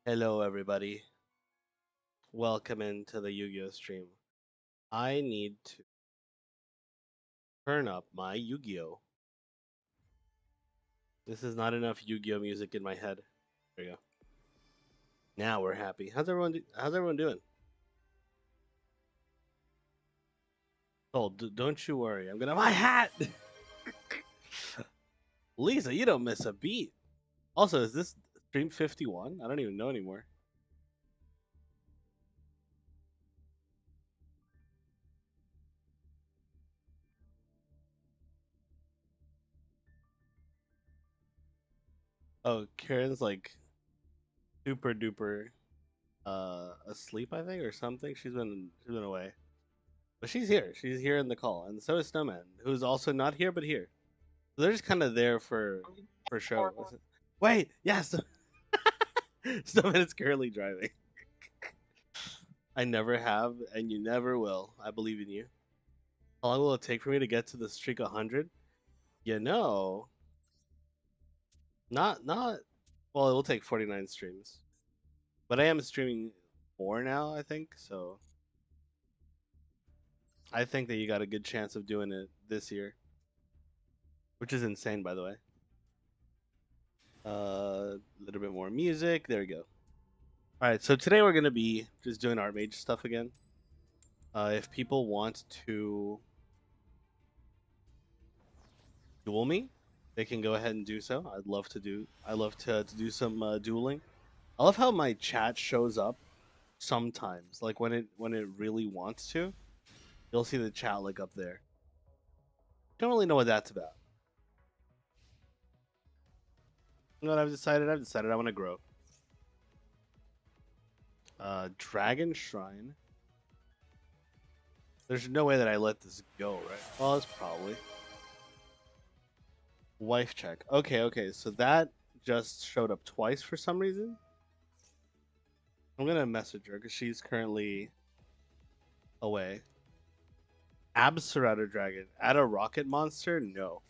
Hello, everybody. Welcome into the Yu-Gi-Oh stream. I need to turn up my Yu-Gi-Oh. This is not enough Yu-Gi-Oh music in my head. There you go. Now we're happy. How's everyone doing? Oh, don't you worry. I'm gonna my hat. Lisa, you don't miss a beat. Also, is this stream 51? I don't even know anymore. Oh, Karen's like super duper asleep, I think, or something. She's been away. But she's here. She's here in the call, and so is Snowman, who's also not here but here. So they're just kind of there for show. Wait, yes, Snowman is currently driving. I never have, and you never will. I believe in you. How long will it take for me to get to the streak 100? You know, not. Well, it will take 49 streams, but I am streaming more now. I think so. I think that you got a good chance of doing it this year, which is insane, by the way. A little bit more music. There we go. All right, so today we're gonna be just doing art mage stuff again. If people want to duel me, they can go ahead and do so. I'd love to do. I love to do some dueling. I love how my chat shows up sometimes, like when it really wants to. You'll see the chat like up there. Don't really know what that's about. You know what I've decided? I've decided I want to grow. Dragon Shrine. There's no way that I let this go, right? Well, it's probably. Wife check. Okay. So that just showed up twice for some reason. I'm gonna message her because she's currently away. Absurata Dragon. Add a rocket monster? No.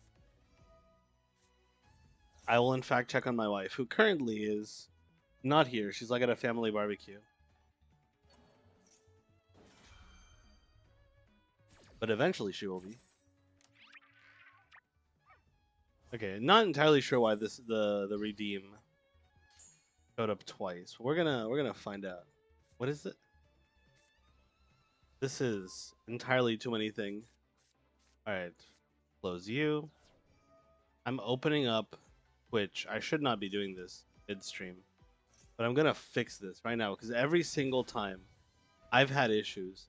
I will in fact check on my wife, who currently is not here. She's like at a family barbecue. But eventually she will be. Okay, not entirely sure why the redeem showed up twice. We're gonna find out. What is it? This is entirely too many things. Alright. Close you. I'm opening up Twitch. I should not be doing this midstream. But I'm gonna fix this right now because every single time I've had issues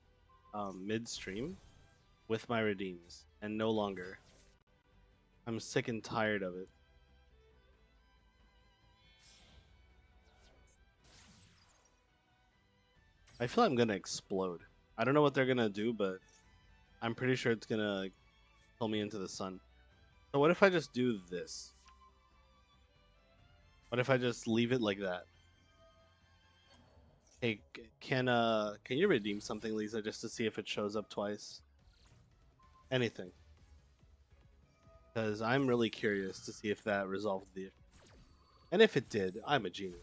midstream with my redeems and no longer. I'm sick and tired of it. I feel I'm gonna explode. I don't know what they're gonna do, but I'm pretty sure it's gonna pull me into the sun. So what if I just do this? What if I just leave it like that? Hey, can you redeem something, Lisa, just to see if it shows up twice? Anything. Because I'm really curious to see if that resolved the issue. And if it did, I'm a genius.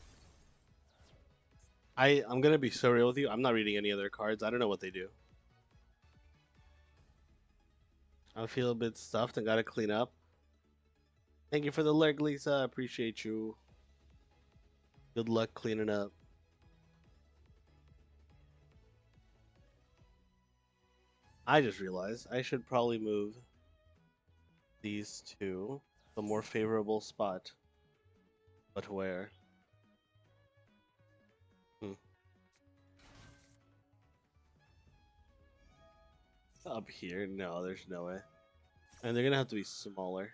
I'm gonna be so real with you. I'm not reading any other cards. I don't know what they do. I feel a bit stuffed and gotta clean up. Thank you for the leg, Lisa. I appreciate you. Good luck cleaning up. I just realized I should probably move these to the more favorable spot. But where? Hmm. Up here? No, there's no way. And they're gonna have to be smaller.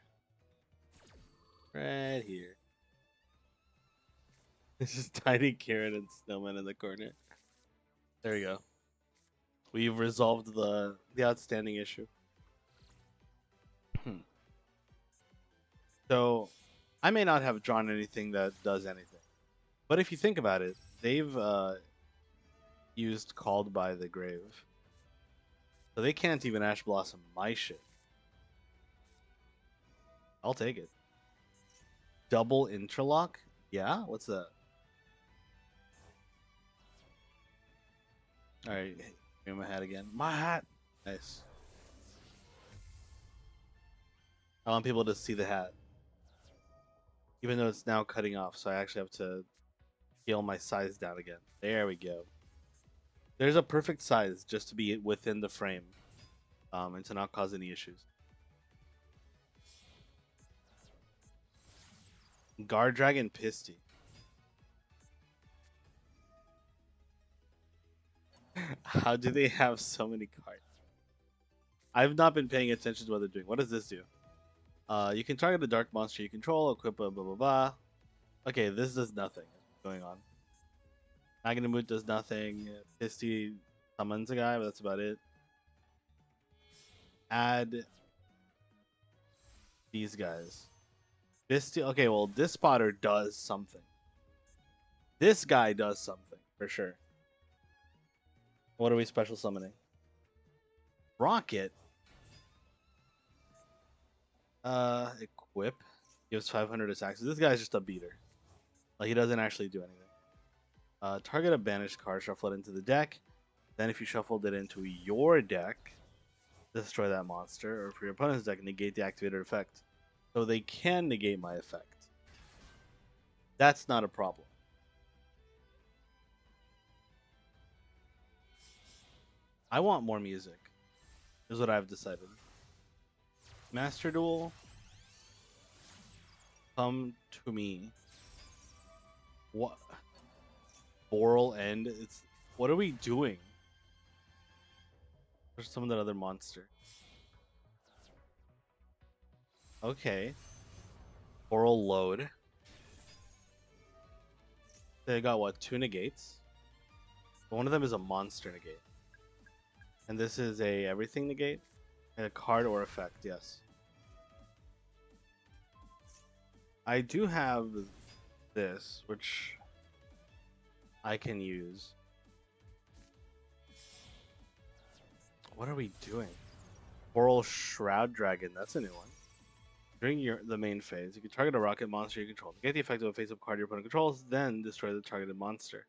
Right here. It's just tiny Karen and Snowman in the corner. There we go. We've resolved the outstanding issue. So, I may not have drawn anything that does anything, but if you think about it, they've used Called by the Grave, so they can't even Ash Blossom my shit. I'll take it. Double interlock? Yeah, what's that? All right, give my hat again. My hat. Nice. I want people to see the hat, even though it's now cutting off. So I actually have to scale my size down again. There we go. There's a perfect size just to be within the frame, and to not cause any issues. Guard Dragon Pisty. How do they have so many cards? I've not been paying attention to what they're doing. What does this do? You can target a dark monster you control, equip a blah blah blah. Okay, this does nothing. What's going on? Magnamut does nothing. Pisty summons a guy, but that's about it. Add these guys. Pisty. Okay, well, this spotter does something. This guy does something for sure. What are we special summoning? Rocket. Equip. Gives 500 attacks. This guy's just a beater. Like, he doesn't actually do anything. Target a banished card, shuffle it into the deck. Then if you shuffled it into your deck, destroy that monster. Or for your opponent's deck, negate the activated effect. So they can negate my effect. That's not a problem. I want more music. Is what I've decided. Master Duel. Come to me. What? Boral End? It's what are we doing? There's some of that other monster. Okay. Boral Load. They got what? 2 negates. But one of them is a monster negate. And this is a everything negate? A card or effect, yes. I do have this, which I can use. What are we doing? Coral Shroud Dragon, that's a new one. During the main phase, you can target a rocket monster you control. Get the effect of a face-up card your opponent controls, then destroy the targeted monster.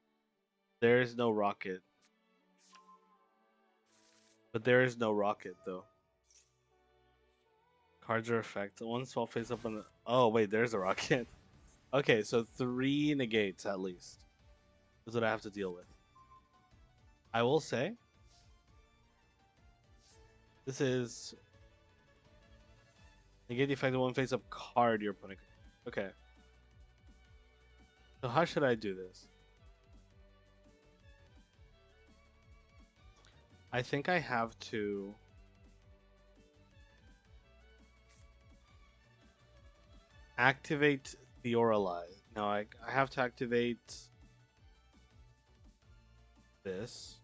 There is no rocket. But there is no rocket, though. Cards are effect. One small face-up on the... Oh, wait, there's a rocket. Okay, so 3 negates at least. Is what I have to deal with. I will say... This is... Negate the effect of one face-up card your opponent... Okay. So how should I do this? I think I have to... Activate Theoralize. No, I have to activate... this.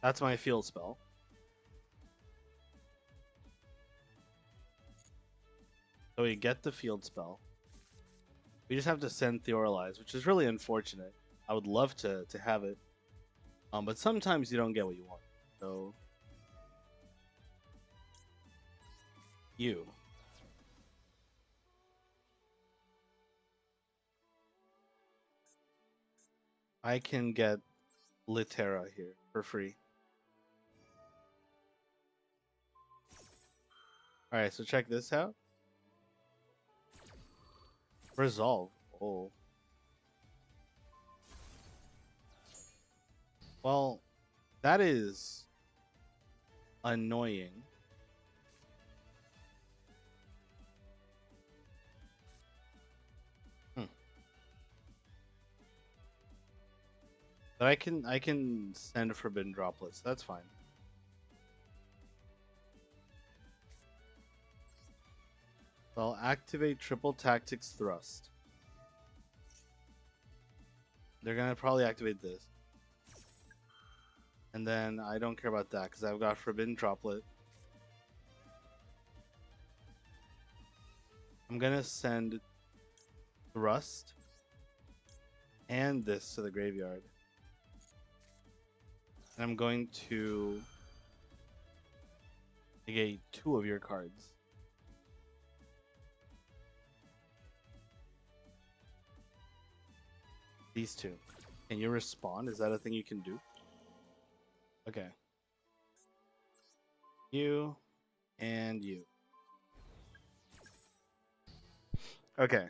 That's my field spell. So we get the field spell. We just have to send Theoralize, which is really unfortunate. I would love to have it. But sometimes you don't get what you want. So you. I can get Litera here for free. Alright, so check this out. Resolve. Oh. Well, that is annoying. But I can send forbidden droplets. That's fine. So I'll activate triple tactics thrust. They're gonna probably activate this. And then I don't care about that because I've got forbidden droplet. I'm gonna send thrust and this to the graveyard. And I'm going to negate 2 of your cards. These two. Can you respond? Is that a thing you can do? Okay. You and you. Okay.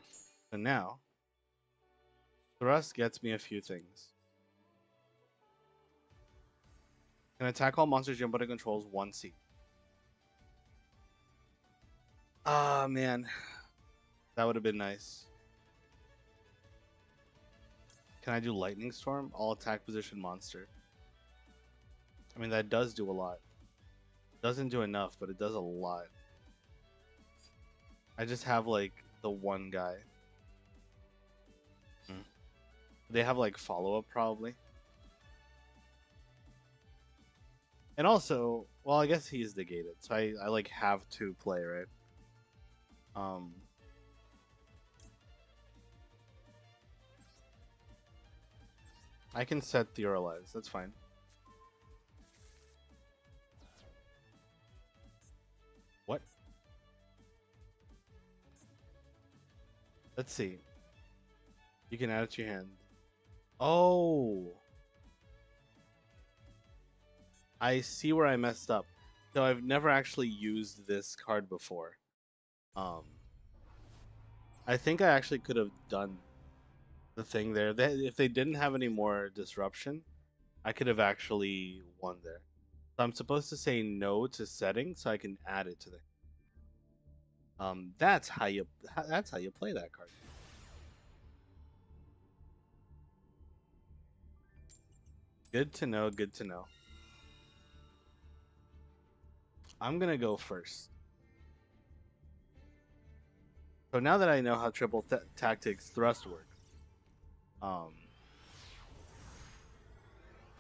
So now, thrust gets me a few things. Can attack all monsters your opponent controls 1C. Ah, man. That would have been nice. Can I do Lightning Storm? All attack position monster. I mean, that does do a lot. Doesn't do enough, but it does a lot. I just have, like, the one guy. They have, like, follow-up, probably. And also, well, I guess he's negated, so I like, have to play, right? I can set Theoralize. That's fine. What? Let's see. You can add it to your hand. Oh! I see where I messed up. So I've never actually used this card before. I think I actually could have done the thing there. If they didn't have any more disruption, I could have actually won there. So I'm supposed to say no to setting so I can add it to the. That's how you play that card. Good to know. Good to know. I'm gonna go first. So now that I know how triple tactics thrust works,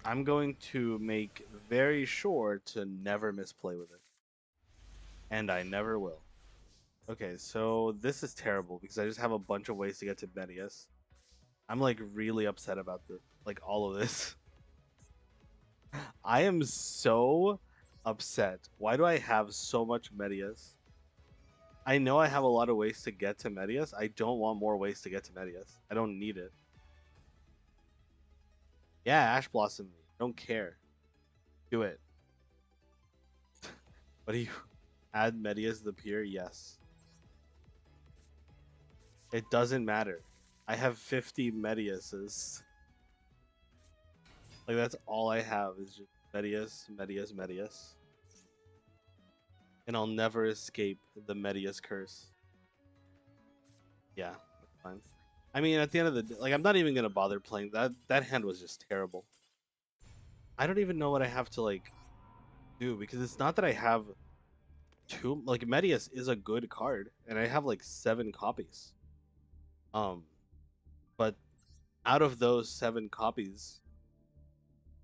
I'm going to make very sure to never misplay with it, and I never will. Okay, so this is terrible because I just have a bunch of ways to get to Medius. I'm like really upset about this, like all of this. I am so upset. Why do I have so much Medius? I know I have a lot of ways to get to Medius. I don't want more ways to get to Medius. I don't need it. Yeah, Ash Blossom me. Don't care. Do it. What do you add Medius to the pier? Yes. It doesn't matter. I have 50 Mediuses. Like that's all I have is just Medius, Medius, Medius. And I'll never escape the Medius curse. Yeah, that's fine. I mean, at the end of the day, like I'm not even gonna bother playing that. That hand was just terrible. I don't even know what I have to like do because it's not that I have two. Like Medius is a good card, and I have like 7 copies. But out of those 7 copies,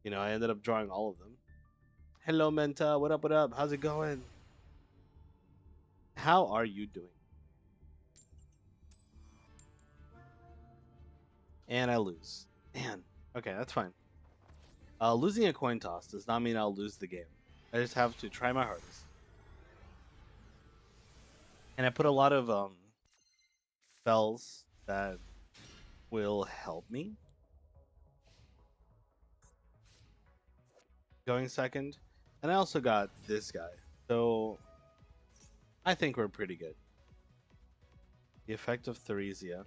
I ended up drawing all of them. Hello, Menta. What up? What up? How's it going? How are you doing? And I lose. Man. Okay, that's fine. Losing a coin toss does not mean I'll lose the game. I just have to try my hardest. And I put a lot of spells that will help me. Going second. And I also got this guy. So I think we're pretty good. The effect of Theresia.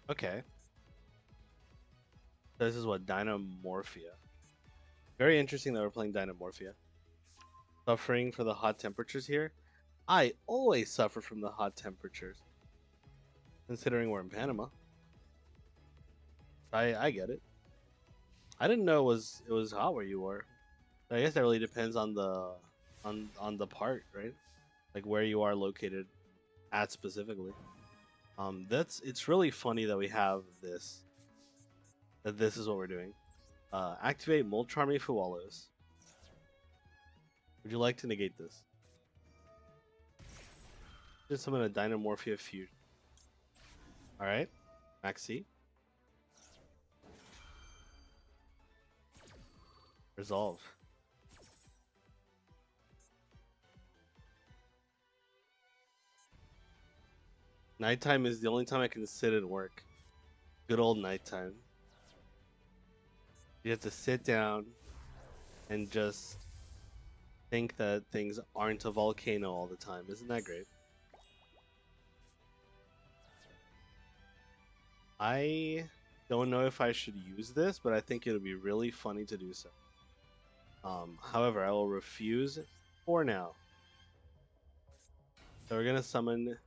Okay. This is what? Dynamorphia. Very interesting that we're playing Dynamorphia. Suffering for the hot temperatures here. I always suffer from the hot temperatures. Considering we're in Panama. I get it. I didn't know it was hot where you were. I guess that really depends on the on the part, right? Like where you are located at specifically. It's really funny that we have this. That this is what we're doing. Activate Molcharmy Fualos. Would you like to negate this? Just summon a Dynamorphia Fusion. Alright. Maxi. Resolve. Nighttime is the only time I can sit and work. Good old nighttime. You have to sit down and just think that things aren't a volcano all the time. Isn't that great? I don't know if I should use this, but I think it'll be really funny to do so. However, I will refuse for now. So we're gonna summon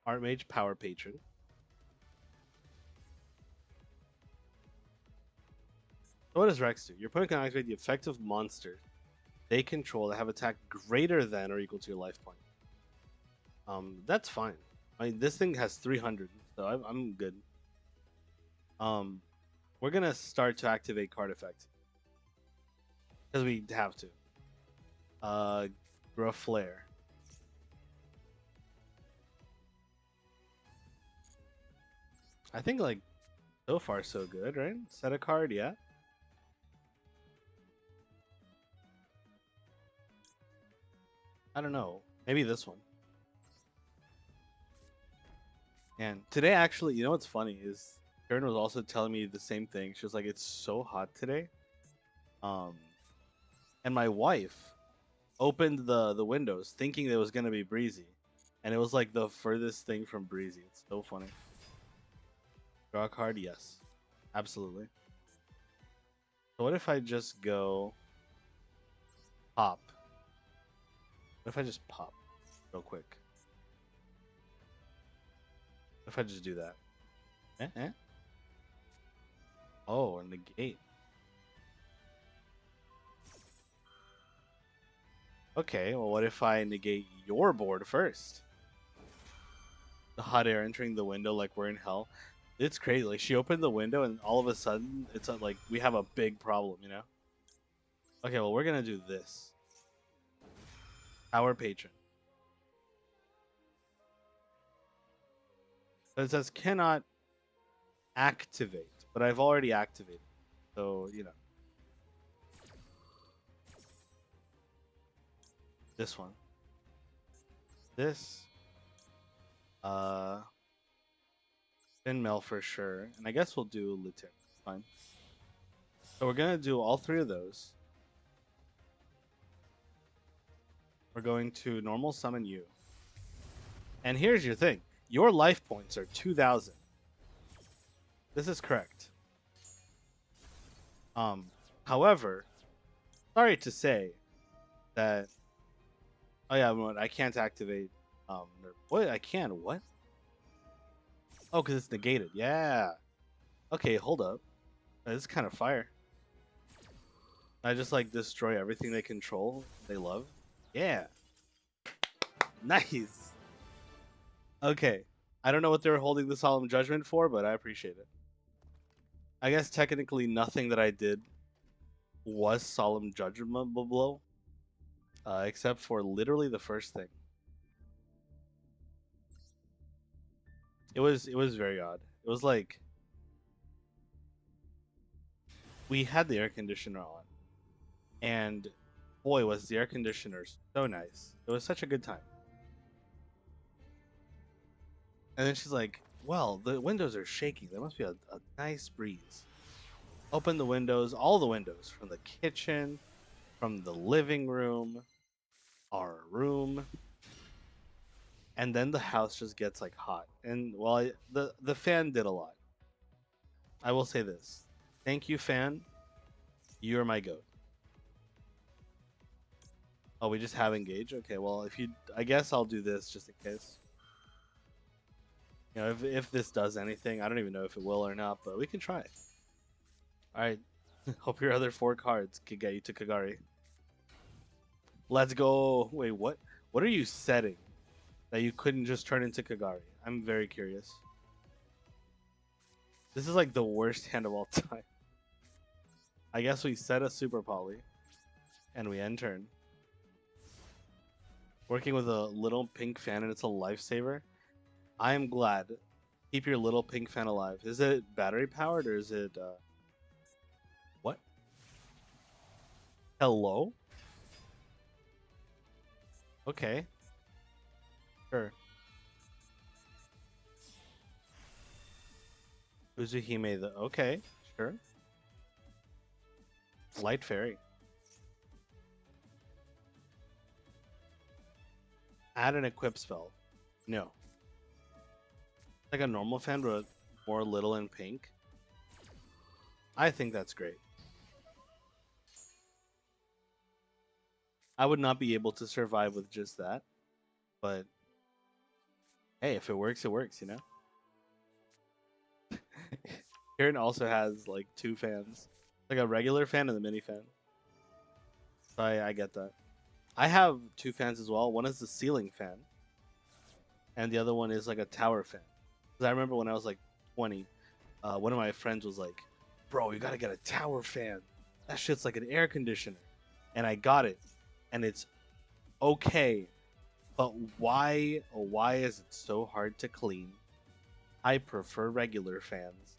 Archmage Power Patron. So what does Rex do? Your opponent can activate the effective monsters they control that have attack greater than or equal to your life point. That's fine. I mean, this thing has 300, so I'm good. We're gonna start to activate card effects because we have to. Grow Flare. I think like so far so good, right? Set a card, yeah. I don't know. Maybe this one. And today, actually, you know what's funny is Karen was also telling me the same thing. She was like, "It's so hot today." Um, and my wife opened the windows thinking it was gonna be breezy, and it was like the furthest thing from breezy. It's so funny. Draw a card, yes, absolutely. So what if I just go pop? What if I just pop real quick? What if I just do that? Oh, negate. Okay, well, what if I negate your board first? The hot air entering the window like we're in hell. It's crazy. Like, she opened the window and all of a sudden, it's like we have a big problem, you know? Okay, well, we're going to do this. Our patron. But it says cannot activate, but I've already activated. So, you know. This one. This. Finmail for sure. And I guess we'll do Lieutenant. Fine. So we're going to do all three of those. We're going to normal summon you. And here's your thing. Your life points are 2,000. This is correct. However, sorry to say that. Oh yeah, I can't activate. What I can? What? Oh, because it's negated. Yeah. Okay, hold up. This is kind of fire. I just like destroy everything they control, they love. Yeah. Nice. Okay. I don't know what they were holding the Solemn Judgment for, but I appreciate it. I guess technically nothing that I did was Solemn Judgment blow, except for literally the first thing. It was very odd. It was like we had the air conditioner on, and boy was the air conditioner so nice. It was such a good time. And then she's like, "Well, the windows are shaking. There must be a nice breeze." Open the windows, all the windows, from the kitchen, from the living room, our room, and then the house just gets like hot. And well, the fan did a lot. I will say this: thank you, fan. You're my goat. Oh, we just have engage. Okay, well, if you, I guess I'll do this just in case. You know, if this does anything, I don't even know if it will or not, but we can try. All right. Hope your other 4 cards can get you to Kagari. Let's go. Wait, what? What are you setting that you couldn't just turn into Kagari? I'm very curious. This is like the worst hand of all time. I guess we set a Super Poly, and we end turn. Working with a little pink fan, and it's a lifesaver. I am glad. Keep your little pink fan alive. Is it battery powered or is it what? Hello? Okay. Sure. Uzuhime the okay, sure. Light fairy. Add an equip spell. No. Like a normal fan, but more little in pink. I think that's great. I would not be able to survive with just that, but hey, if it works, it works, you know? Kieran also has like two fans, like a regular fan and the mini fan. So I get that. I have two fans as well. One is the ceiling fan, and the other one is like a tower fan. Because I remember when I was like 20, one of my friends was like, "Bro, you gotta get a tower fan. That shit's like an air conditioner." And I got it, and it's okay, but why is it so hard to clean? I prefer regular fans.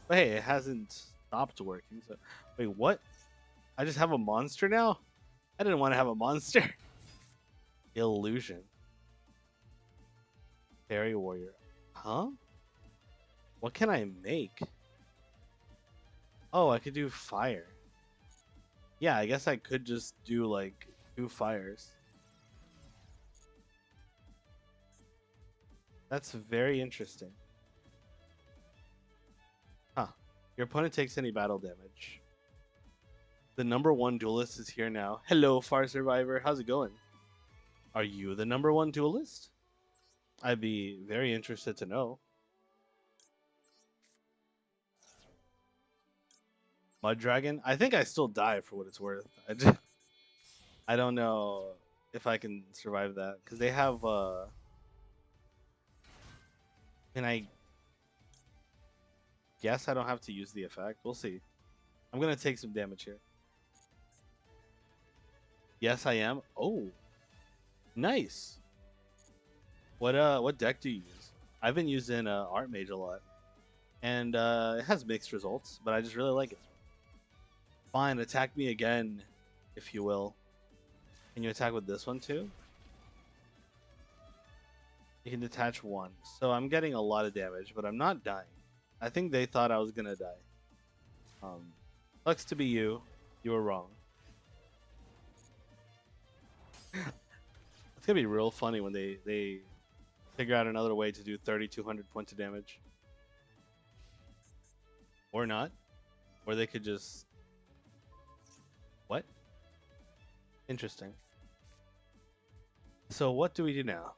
But hey, it hasn't stopped working. So wait, what? I just have a monster now? I didn't want to have a monster. Illusion. Fairy warrior. Huh? What can I make? Oh, I could do fire. Yeah, I guess I could just do like two fires. That's very interesting. Huh. Your opponent takes any battle damage. The number one duelist is here now. Hello, Far Survivor. How's it going? Are you the number one duelist? I'd be very interested to know. Mud Dragon? I think I still die for what it's worth. I don't know if I can survive that. Because they have, and I guess I don't have to use the effect. We'll see. I'm going to take some damage here. Yes, I am. Oh, nice. What deck do you use? I've been using Art Mage a lot. And it has mixed results, but I just really like it. Fine, attack me again, if you will. Can you attack with this one too? You can detach one. So I'm getting a lot of damage, but I'm not dying. I think they thought I was gonna die. Sucks to be you. You were wrong. It's gonna be real funny when they figure out another way to do 3,200 points of damage. Or not. Or they could just... What? Interesting. So what do we do now?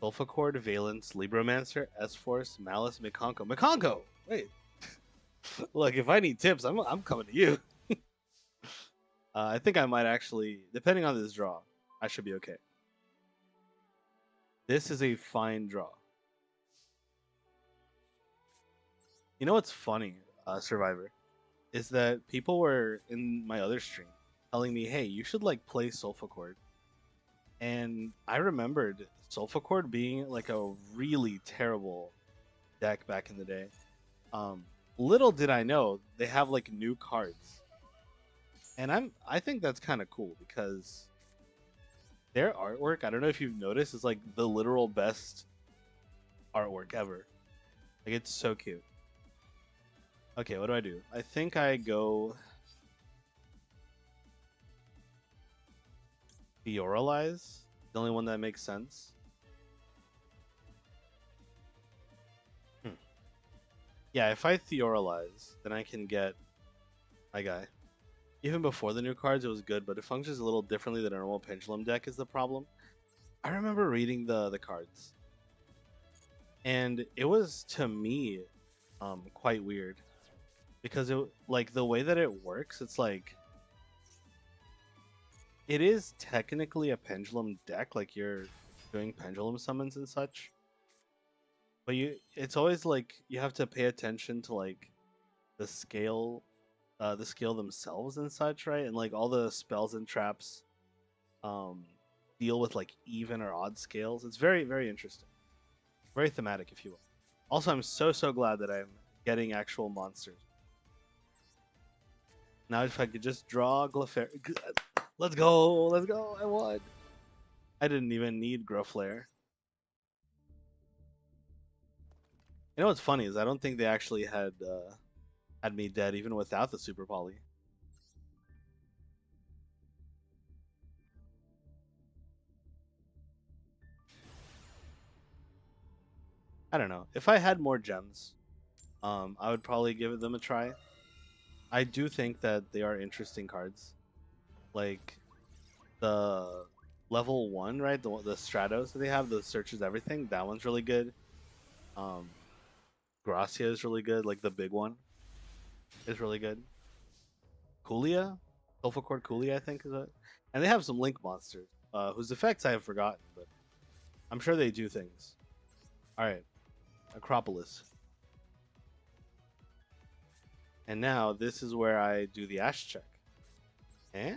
Sulfacord, Valence, Libromancer, S-Force, Malice, Mikonko. Mikonko! Wait. Look, if I need tips, I'm coming to you. I think I might actually, depending on this draw, I should be okay. This is a fine draw. You know what's funny, Survivor, is that people were in my other stream telling me, hey, you should like play Sulfacord. And I remembered Sulfacord being like a really terrible deck back in the day. Little did I know they have like new cards. And I think that's kind of cool because their artwork, I don't know if you've noticed, is like the literal best artwork ever. Like it's so cute. Okay, what do? I think I go Theoralize. The only one that makes sense. Yeah, if I Theoralize, then I can get my guy. Even before the new cards, it was good, but it functions a little differently than a normal Pendulum deck is the problem. I remember reading the cards, and it was, to me, quite weird. Because, it like, the way that it works, it's like... It is technically a Pendulum deck, like you're doing Pendulum summons and such. But it's always like, you have to pay attention to, like, the scale themselves and such, right? And like all the spells and traps deal with like even or odd scales. It's very, very interesting. Very thematic, if you will. Also, I'm so glad that I'm getting actual monsters. Now if I could just draw Glyphera. Let's go! I won! I didn't even need Grufflair. You know what's funny is I don't think they actually had me dead even without the super poly. I don't know. If I had more gems, I would probably give them a try. I do think that they are interesting cards. Like the level one, right? The Stratos that they have, the searches everything. That one's really good. Um, Gracia is really good. Like the big one is really good. Coolia, Sulfur Cord Coolia, I think is it. And they have some Link monsters, whose effects I have forgotten, but I'm sure they do things. All right, Acropolis. And now this is where I do the Ash check. Eh?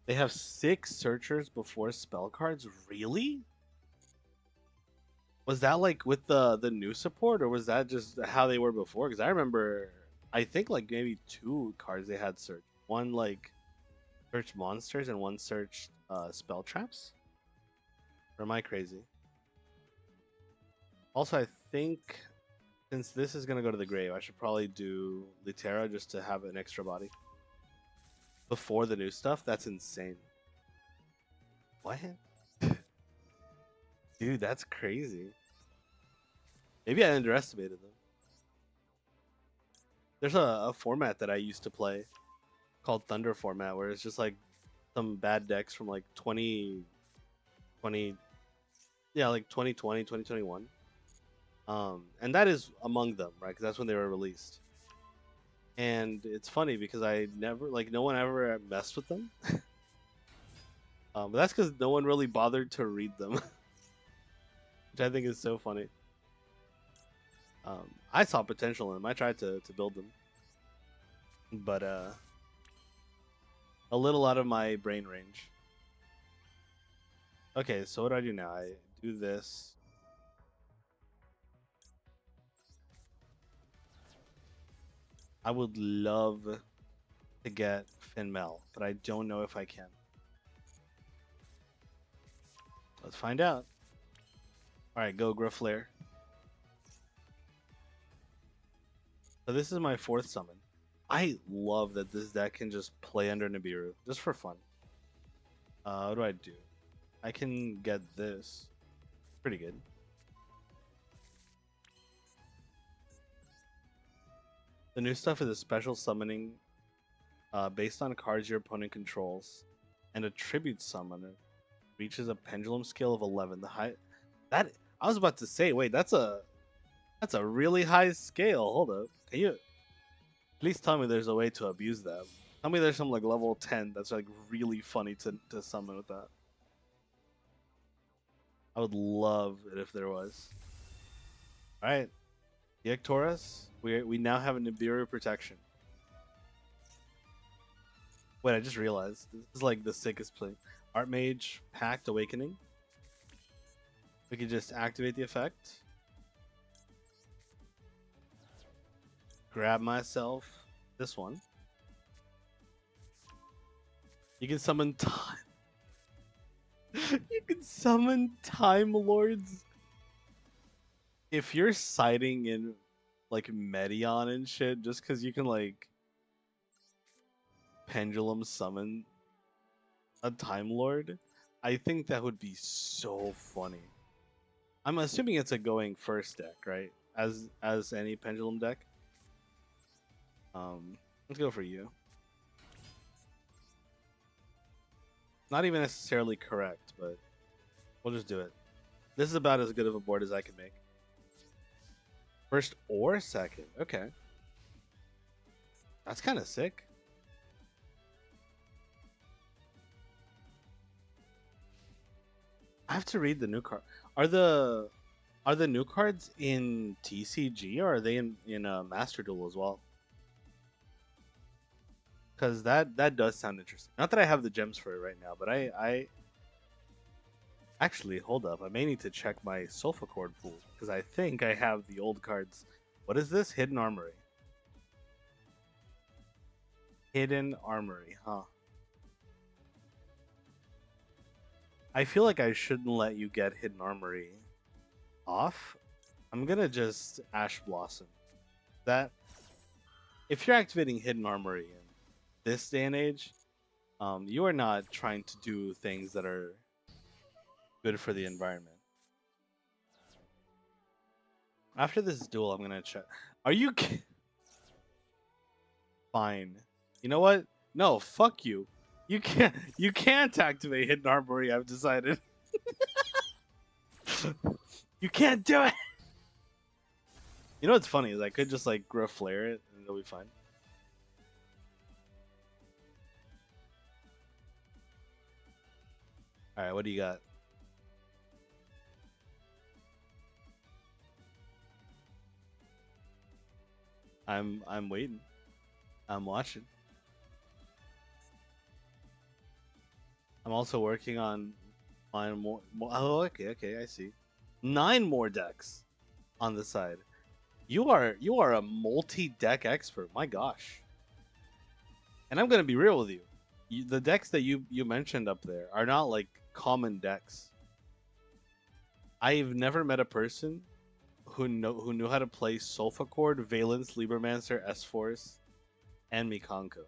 They have 6 searchers before spell cards? Really? Was that like with the new support, or was that just how they were before? Because I remember, I think like maybe 2 cards they had search. One like search monsters and one search spell traps. Or am I crazy? Also, I think since this is gonna go to the grave, I should probably do Litera just to have an extra body before the new stuff. That's insane. What? Dude, that's crazy. Maybe I underestimated them. There's a format that I used to play called Thunder format where it's just like some bad decks from like 2020, yeah, like 2020, 2021. And that is among them, right? Because that's when they were released. And it's funny because I never, like, no one ever messed with them. But that's because no one really bothered to read them, which I think is so funny. I saw potential in them. I tried to build them, but a little out of my brain range. Okay, so what do I do now? I do this. I would love to get Finmel, but I don't know if I can. Let's find out. All right, go Gruflair. So this is my 4th summon. I love that this deck can just play under Nibiru, just for fun. What do I do? I can get this. Pretty good. The new stuff is a special summoning based on cards your opponent controls, and a tribute summoner reaches a pendulum scale of 11. The high that I was about to say, wait, that's a really high scale. Hold up, can you please tell me there's a way to abuse that? Tell me there's some like level 10 that's like really funny to summon with that. I would love it if there was. All right, Taurus, we now have a Nibiru protection. Wait, I just realized this is like the sickest play. Archmage Pact Awakening. We can just activate the effect. Grab myself this one. You can summon time. You can summon Time Lords. If you're siding in like Medion and shit, just because you can like pendulum summon a Time Lord, I think that would be so funny. I'm assuming it's a going first deck, right? As any pendulum deck. Let's go for you. Not even necessarily correct, but we'll just do it. This is about as good of a board as I can make. First or second, okay. That's kind of sick. I have to read the new card. Are the new cards in TCG or are they in Master Duel as well? Because that does sound interesting. Not that I have the gems for it right now, but I actually hold up. I may need to check my Sulfur Cord pool because I think I have the old cards. What is this? Hidden Armory. Hidden Armory, huh? I feel like I shouldn't let you get Hidden Armory off. I'm gonna just Ash Blossom. That if you're activating Hidden Armory in this day and age, you are not trying to do things that are good for the environment. After this duel, I'm gonna check. Are you fine? You know what? No, fuck you. You can't. You can't activate Hidden Armory. I've decided. You can't do it. You know what's funny is I could just like grow flare it and it'll be fine. All right, what do you got? I'm waiting. I'm watching. I'm also working on more. Oh, okay, I see. 9 more decks on the side. You are a multi-deck expert. My gosh. And I'm gonna be real with you. The decks that you mentioned up there are not like common decks. I've never met a person who knew how to play Sulfur Valence, Liebermancer, S-Force, and Mikanko.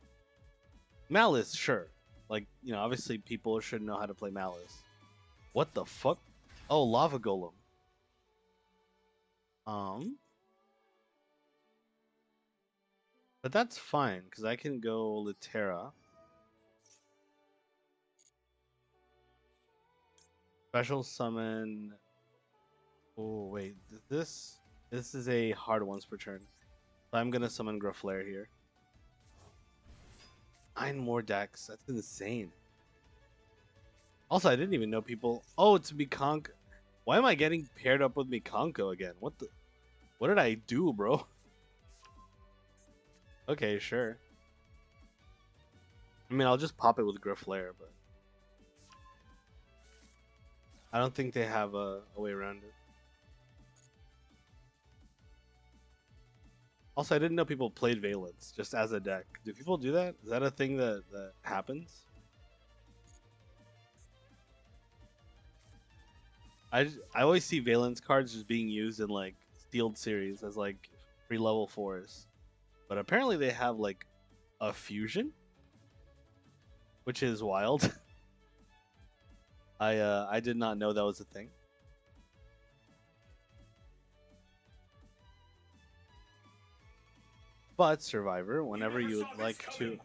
Malice, sure. Like, obviously people should know how to play Malice. What the fuck? Oh, Lava Golem. But that's fine, because I can go Litera. Special summon. Oh wait, this is a hard once per turn. So I'm gonna summon Graflair here. 9 more decks. That's insane. Also, I didn't even know people. Oh, it's Mikanko. Why am I getting paired up with Mikanko again? What did I do, bro? Okay, sure. I mean, I'll just pop it with Graflair, but I don't think they have a way around it. Also, I didn't know people played Valence just as a deck. Do people do that? Is that a thing that happens? I always see Valence cards just being used in like sealed series as like free level 4s, but apparently they have like a fusion, which is wild. I did not know that was a thing. But Survivor, whenever you would like to.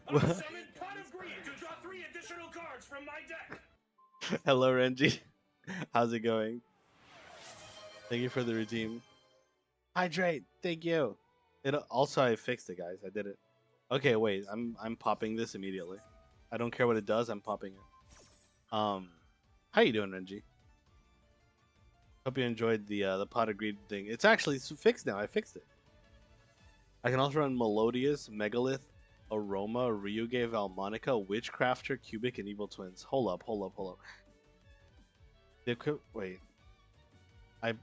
Hello, Renji. How's it going? Thank you for the redeem. Hydrate. Thank you. It also I fixed it, guys. I did it. Okay, wait. I'm popping this immediately. I don't care what it does. I'm popping it. How you doing, Renji? Hope you enjoyed the pot of greed thing. It's actually fixed now. I fixed it. I can also run Melodious, Megalith, Aroma, Ryuge, Valmonica, Witchcrafter, Cubic, and Evil Twins. Hold up. Wait.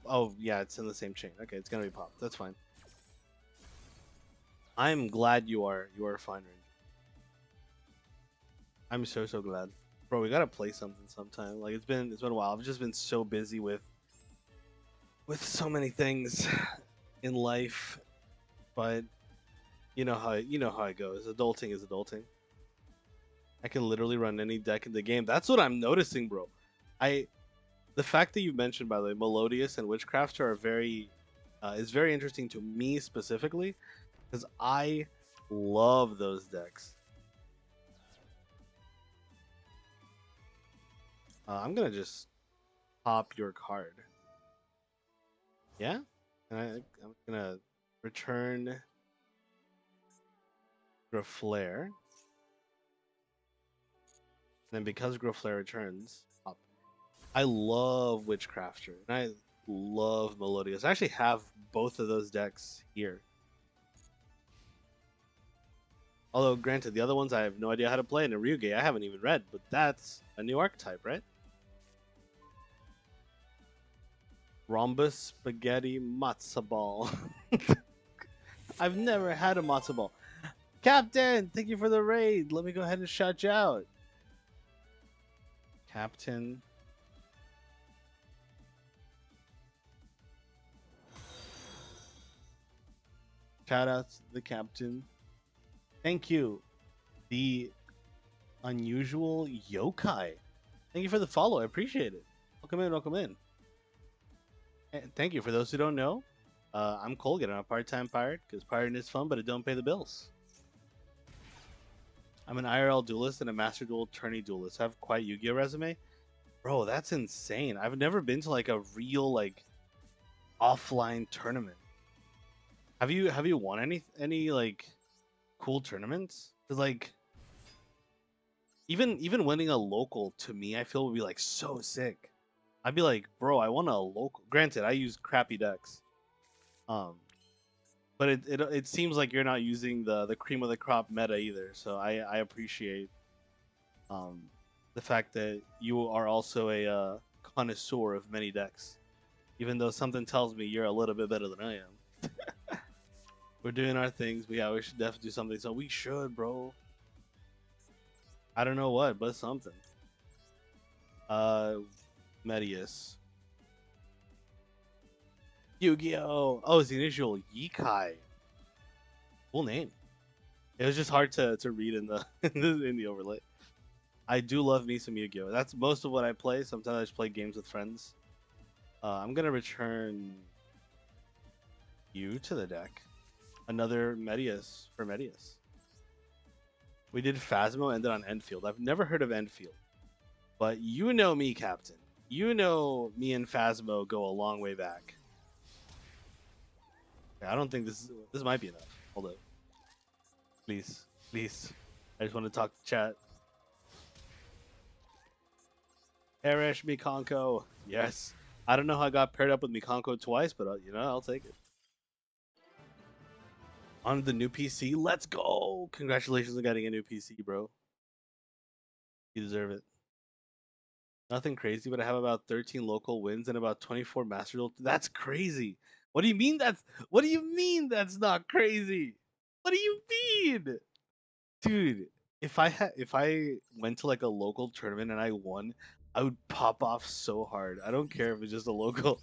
Oh yeah, it's in the same chain. Okay, it's gonna be popped. That's fine. I'm glad you are fine, Ranger. I'm so glad. Bro, we gotta play something sometime. Like it's been a while. I've just been so busy with so many things in life. But you know how it goes. Adulting is adulting. I can literally run any deck in the game. That's what I'm noticing, bro. The fact that you mentioned, by the way, Melodious and Witchcrafter are is very interesting to me specifically, because I love those decks. I'm gonna just pop your card. Yeah, and I'm gonna return Graflair. Then because Graflair returns, pop. I love Witchcrafter, and I love Melodious. I actually have both of those decks here. Although, granted, the other ones I have no idea how to play, and in Ryuge I haven't even read, but that's a new archetype, right? Rhombus Spaghetti Matzo Ball. I've never had a matzo ball. Captain, thank you for the raid. Let me go ahead and shout you out. Captain Shout out to the captain. Thank you, the unusual yokai. Thank you for the follow. I appreciate it. Welcome in. Welcome in. And thank you. For those who don't know, I'm Colgan. I'm a part-time pirate because pirating is fun, but it don't pay the bills. I'm an IRL duelist and a master duel tourney duelist. I have quite Yu-Gi-Oh resume. Bro, that's insane. I've never been to like a real like offline tournament. Have you won any like cool tournaments? Cause like even winning a local to me, I feel would be like so sick. I'd be like, bro, I won a local. Granted, I use crappy decks. Um, but it seems like you're not using the cream of the crop meta either. So I appreciate um the fact that you are also a connoisseur of many decks. Even though something tells me you're a little bit better than I am. We're doing our things. We should definitely do something. So we should, bro. I don't know what, but something. Uh, Medius. Yu-Gi-Oh! Oh, it's the initial Yikai. Cool name. It was just hard to read in the in the overlay. I do love me some Yu-Gi-Oh! That's most of what I play. Sometimes I just play games with friends. I'm gonna return you to the deck. Another Medius for Medius. We did Phasmo, ended on Enfield. I've never heard of Enfield, but you know me, Captain. You know me and Phasmo go a long way back. Okay, I don't think this might be enough. Hold up, please, please. I just want to talk to chat. Perish Mikanko. Yes. I don't know how I got paired up with Mikanko twice, but you know, I'll take it. On the new PC, let's go! Congratulations on getting a new PC, bro. You deserve it. Nothing crazy, but I have about 13 local wins and about 24 master duel. That's crazy. What do you mean what do you mean that's not crazy? What do you mean? Dude, if I went to like a local tournament and I won, I would pop off so hard. I don't care if it's just a local.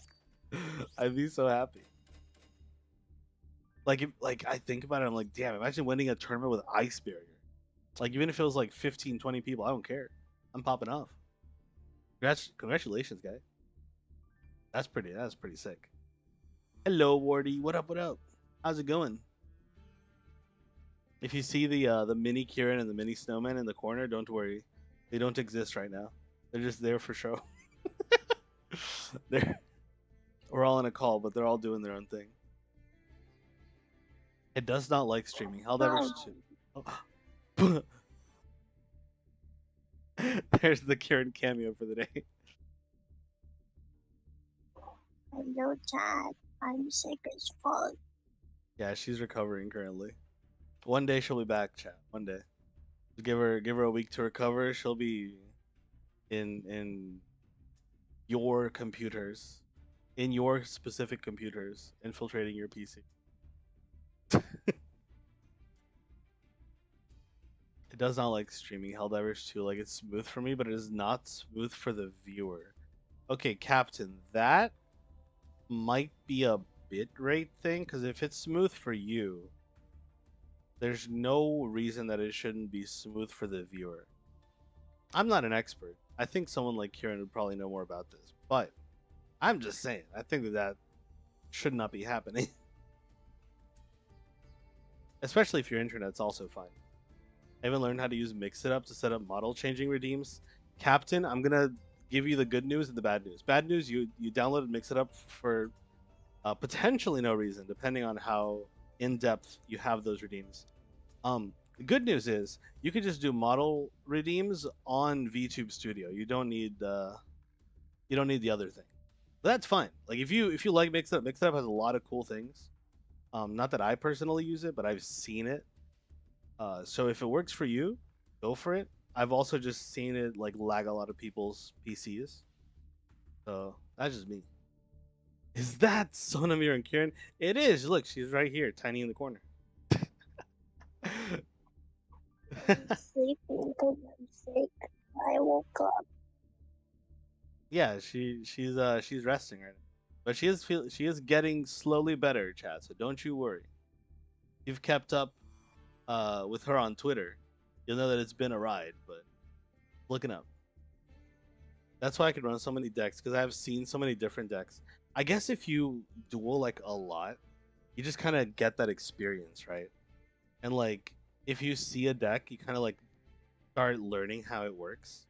I'd be so happy. Like if like I think about it, I'm like, damn, imagine winning a tournament with Ice Barrier. Like even if it was like 15, 20 people, I don't care. I'm popping off. Congratulations, guy. That's pretty sick. Hello, Wardy. What up? What up? How's it going? If you see the mini Kieran and the mini Snowman in the corner, don't worry. They don't exist right now. They're just there for show. they're We're all in a call, but they're all doing their own thing. It does not like streaming. Hell, that was too. There's the Kieran cameo for the day. Hello, Dad. I'm sick as fuck. Yeah, she's recovering currently. One day she'll be back, chat. One day. Give her a week to recover. She'll be in your computers, in your specific computers, infiltrating your PC. It does not like streaming Helldivers 2. Like it's smooth for me, but it is not smooth for the viewer. Okay, Captain, that might be a bitrate thing, because if it's smooth for you, there's no reason that it shouldn't be smooth for the viewer. I'm not an expert. I think someone like Kieran would probably know more about this, but I'm just saying, I think that should not be happening. Especially if your internet's also fine. I haven't learned how to use Mix It Up to set up model changing redeems. Captain, I'm gonna give you the good news and the bad news. Bad news, you downloaded Mix It Up for potentially no reason, depending on how in depth you have those redeems. The good news is you could just do model redeems on VTube Studio. You don't need the other thing. But that's fine. Like if you like Mix It Up has a lot of cool things. Not that I personally use it, but I've seen it. So if it works for you, go for it. I've also just seen it like lag a lot of people's PCs. So that's just me. Is that Sonamir and Kieran? It is. Look, she's right here, tiny in the corner. I'm sleeping because I'm sick. I woke up. Yeah, she's resting right now, but she is getting slowly better, Chad. So don't you worry. you've kept up with her on Twitter, you'll know that it's been a ride. But looking up, that's why I can run so many decks because I've seen so many different decks. I guess if you duel like a lot, you just kind of get that experience, right? And like if you see a deck, you kind of like start learning how it works.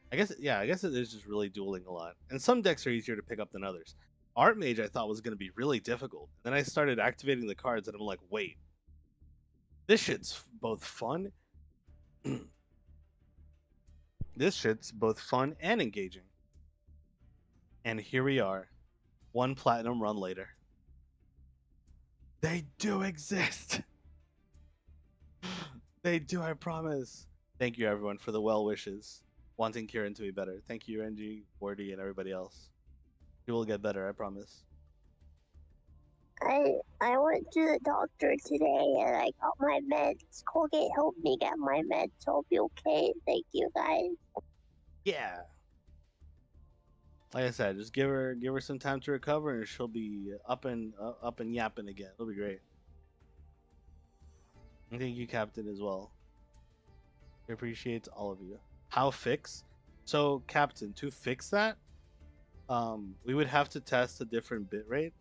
I guess it is just really dueling a lot. And some decks are easier to pick up than others. Art Mage I thought was going to be really difficult. And then I started activating the cards and I'm like, "Wait, this shit's both fun. This shit's both fun and engaging." And here we are, one platinum run later. They do exist. They do, I promise. Thank you everyone for the well wishes. Wanting Kieran to be better. Thank you, Renji, Wardy, and everybody else. He will get better, I promise. I went to the doctor today and I got my meds. Colgate helped me get my meds, so I'll be okay. Thank you guys. Yeah. Like I said, just give her some time to recover, and she'll be up and yapping again. It'll be great. I thank you, Captain, as well. I appreciate all of you. How fix? So, Captain, to fix that, we would have to test a different bit rate,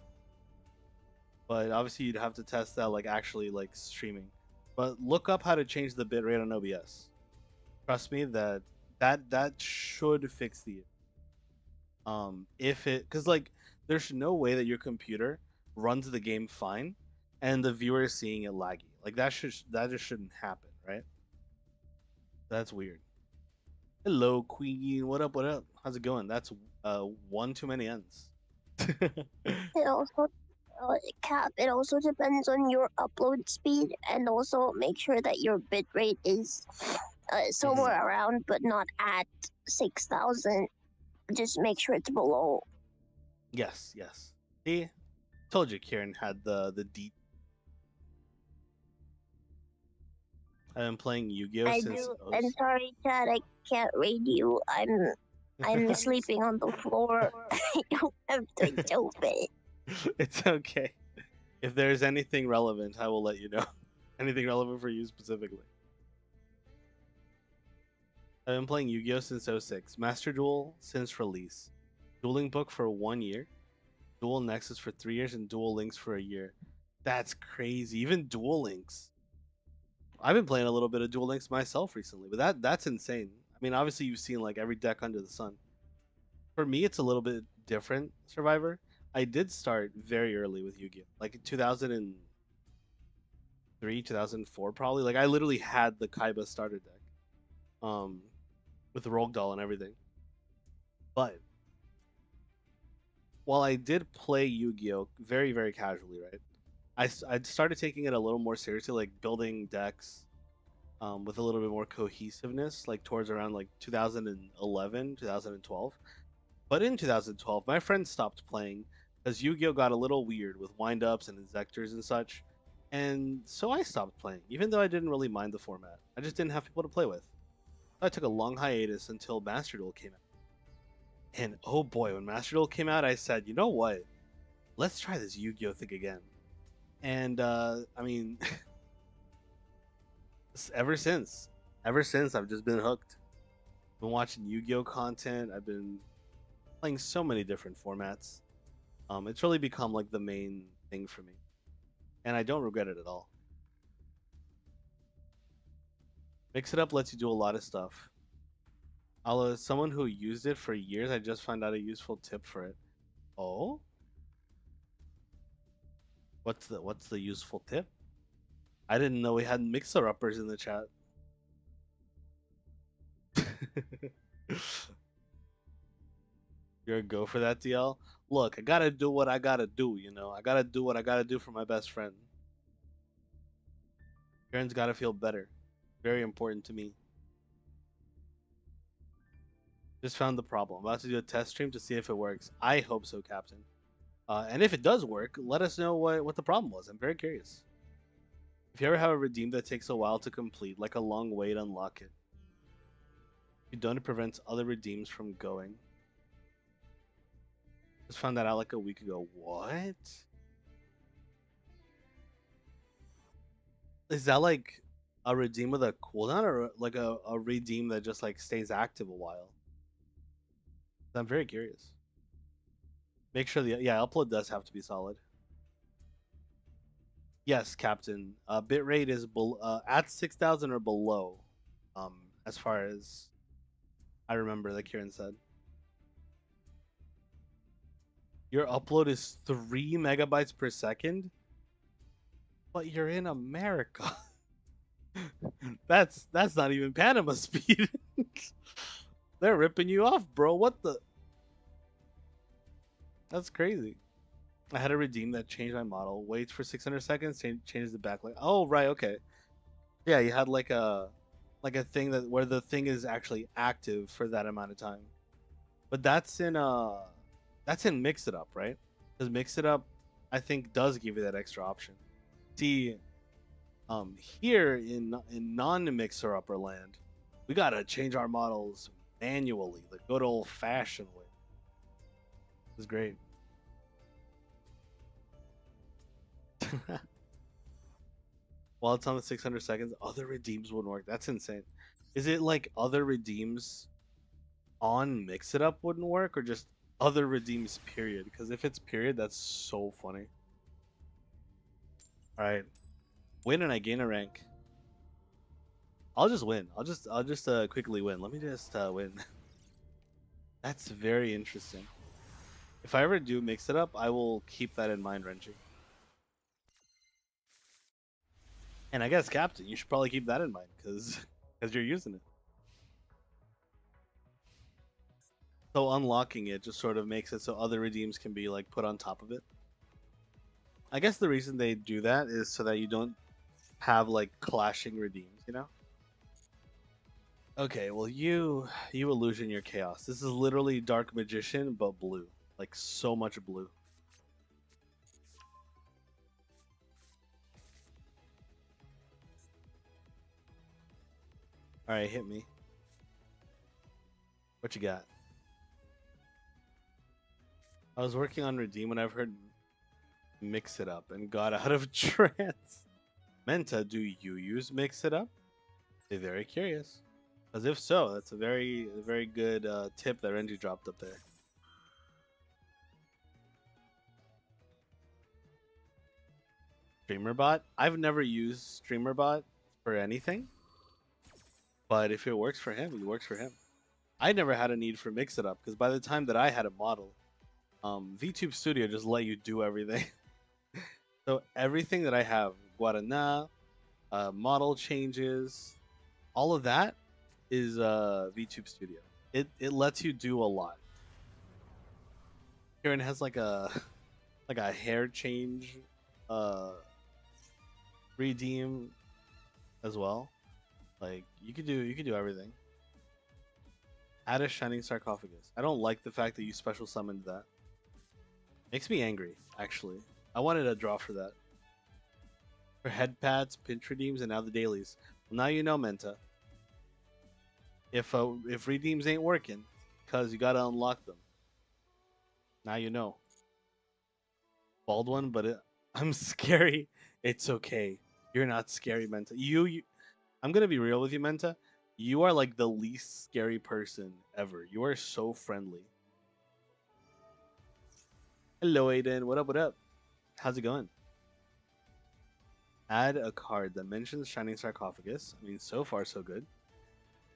but obviously you'd have to test that like actually like streaming. But look up how to change the bit rate on OBS. Trust me that should fix the if it because like there's no way that your computer runs the game fine and the viewer is seeing it laggy. Like that just shouldn't happen, right? That's weird. Hello, Queen. What up? What up? How's it going? That's one too many ends. It also Cap, it also depends on your upload speed, and also make sure that your bitrate is somewhere around but not at 6,000. Just make sure it's below. Yes, yes. See, told you Kieran had the deep. I've been playing Yu-Gi-Oh I since. do. And sorry, Chad, I can't raid you. I'm sleeping on the floor. I don't have the sofa. It's okay. If there's anything relevant, I will let you know. Anything relevant for you specifically. I've been playing Yu-Gi-Oh since '06. Master Duel since release. Dueling Book for 1 year. Duel Nexus for 3 years, and Duel Links for a year. That's crazy. Even Duel Links. I've been playing a little bit of Duel Links myself recently, but that's insane. I mean, obviously you've seen like every deck under the sun. For me, it's a little bit different. Survivor. I did start very early with Yu-Gi-Oh, like in 2003, 2004, probably. Like I literally had the Kaiba starter deck, um, with the Rogue Doll and everything. But while I did play Yu-Gi-Oh very very casually, right? I started taking it a little more seriously, like building decks with a little bit more cohesiveness, like towards around like 2011, 2012. But in 2012, my friends stopped playing because Yu-Gi-Oh got a little weird with wind-ups and injectors and such, and so I stopped playing. Even though I didn't really mind the format, I just didn't have people to play with. I took a long hiatus until Master Duel came out. And oh boy, when Master Duel came out, I said, you know what? Let's try this Yu-Gi-Oh thing again. And I mean, ever since, I've just been hooked. Been watching Yu-Gi-Oh content. I've been playing so many different formats. It's really become like the main thing for me, and I don't regret it at all. Mix it up lets you do a lot of stuff. Although as someone who used it for years, I just found out a useful tip for it. Oh, what's the useful tip? I didn't know we had mixer uppers in the chat. You're a go for that, DL. Look, I gotta do what I gotta do. You know, I gotta do what I gotta do for my best friend. Karen's gotta feel better. Very important to me. Just found the problem. About to do a test stream to see if it works. I hope so, Captain. And if it does work, let us know what the problem was. I'm very curious. If you ever have a redeem that takes a while to complete, like a long wait, unlock it. If you don't, it prevents other redeems from going. Just found that out like a week ago. What? Is that like a redeem with a cooldown or like a redeem that just like stays active a while? I'm very curious. Make sure the upload does have to be solid. Yes, Captain. Bitrate is at 6,000 or below. As far as I remember, like Kieran said, your upload is 3 megabytes per second, but you're in America. That's not even Panama speed. They're ripping you off, bro. What the? That's crazy. I had a redeem that changed my model. Waits for 600 seconds, changes the backlight. Oh, right, okay. Yeah, you had like a thing that where the thing is actually active for that amount of time. But that's in Mix It Up, right? Because Mix It Up, I think, does give you that extra option. See, here in non-Mixer Upper Land, we gotta change our models manually, the good old-fashioned way. It's great. While it's on the 600 seconds, other redeems wouldn't work. That's insane. Is it like other redeems on Mix It Up wouldn't work, or just other redeems period? Because if it's period, that's so funny. All right, win and I gain a rank. I'll just win. I'll just quickly win. Let me just win. That's very interesting. If I ever do Mix It Up, I will keep that in mind, Renji. And I guess Captain, you should probably keep that in mind because you're using it. So unlocking it just sort of makes it so other redeems can be like put on top of it. I guess the reason they do that is so that you don't have like clashing redeems, you know? Okay, well you illusion your chaos. This is literally Dark Magician but blue. Like so much blue. Alright, hit me. What you got? I was working on Redeem when I've heard Mix It Up and got out of trance. Menta, do you use Mix It Up? Be very curious. As if so, that's a very good tip that Renji dropped up there. StreamerBot? I've never used StreamerBot for anything, but if it works for him, it works for him. I never had a need for Mix It Up because by the time that I had a model, VTube Studio just let you do everything. So everything that I have, Guarana, model changes, all of that is VTube Studio. It lets you do a lot. Kieran has like a like a hair change uh redeem as well. Like you could do everything. Add a shining sarcophagus. I don't like the fact that you special summoned that. Makes me angry, actually. I wanted a draw for that. For head pads, pinch redeems, and now the dailies. Well, now you know, Menta. If redeems ain't working, cause you gotta unlock them. Now you know. Bald one, but I'm scary. It's okay. You're not scary, Menta. I'm gonna be real with you, Menta. You are like the least scary person ever. You are so friendly. Hello, Aiden. What up? What up? How's it going? Add a card that mentions Shining Sarcophagus. I mean, so far so good.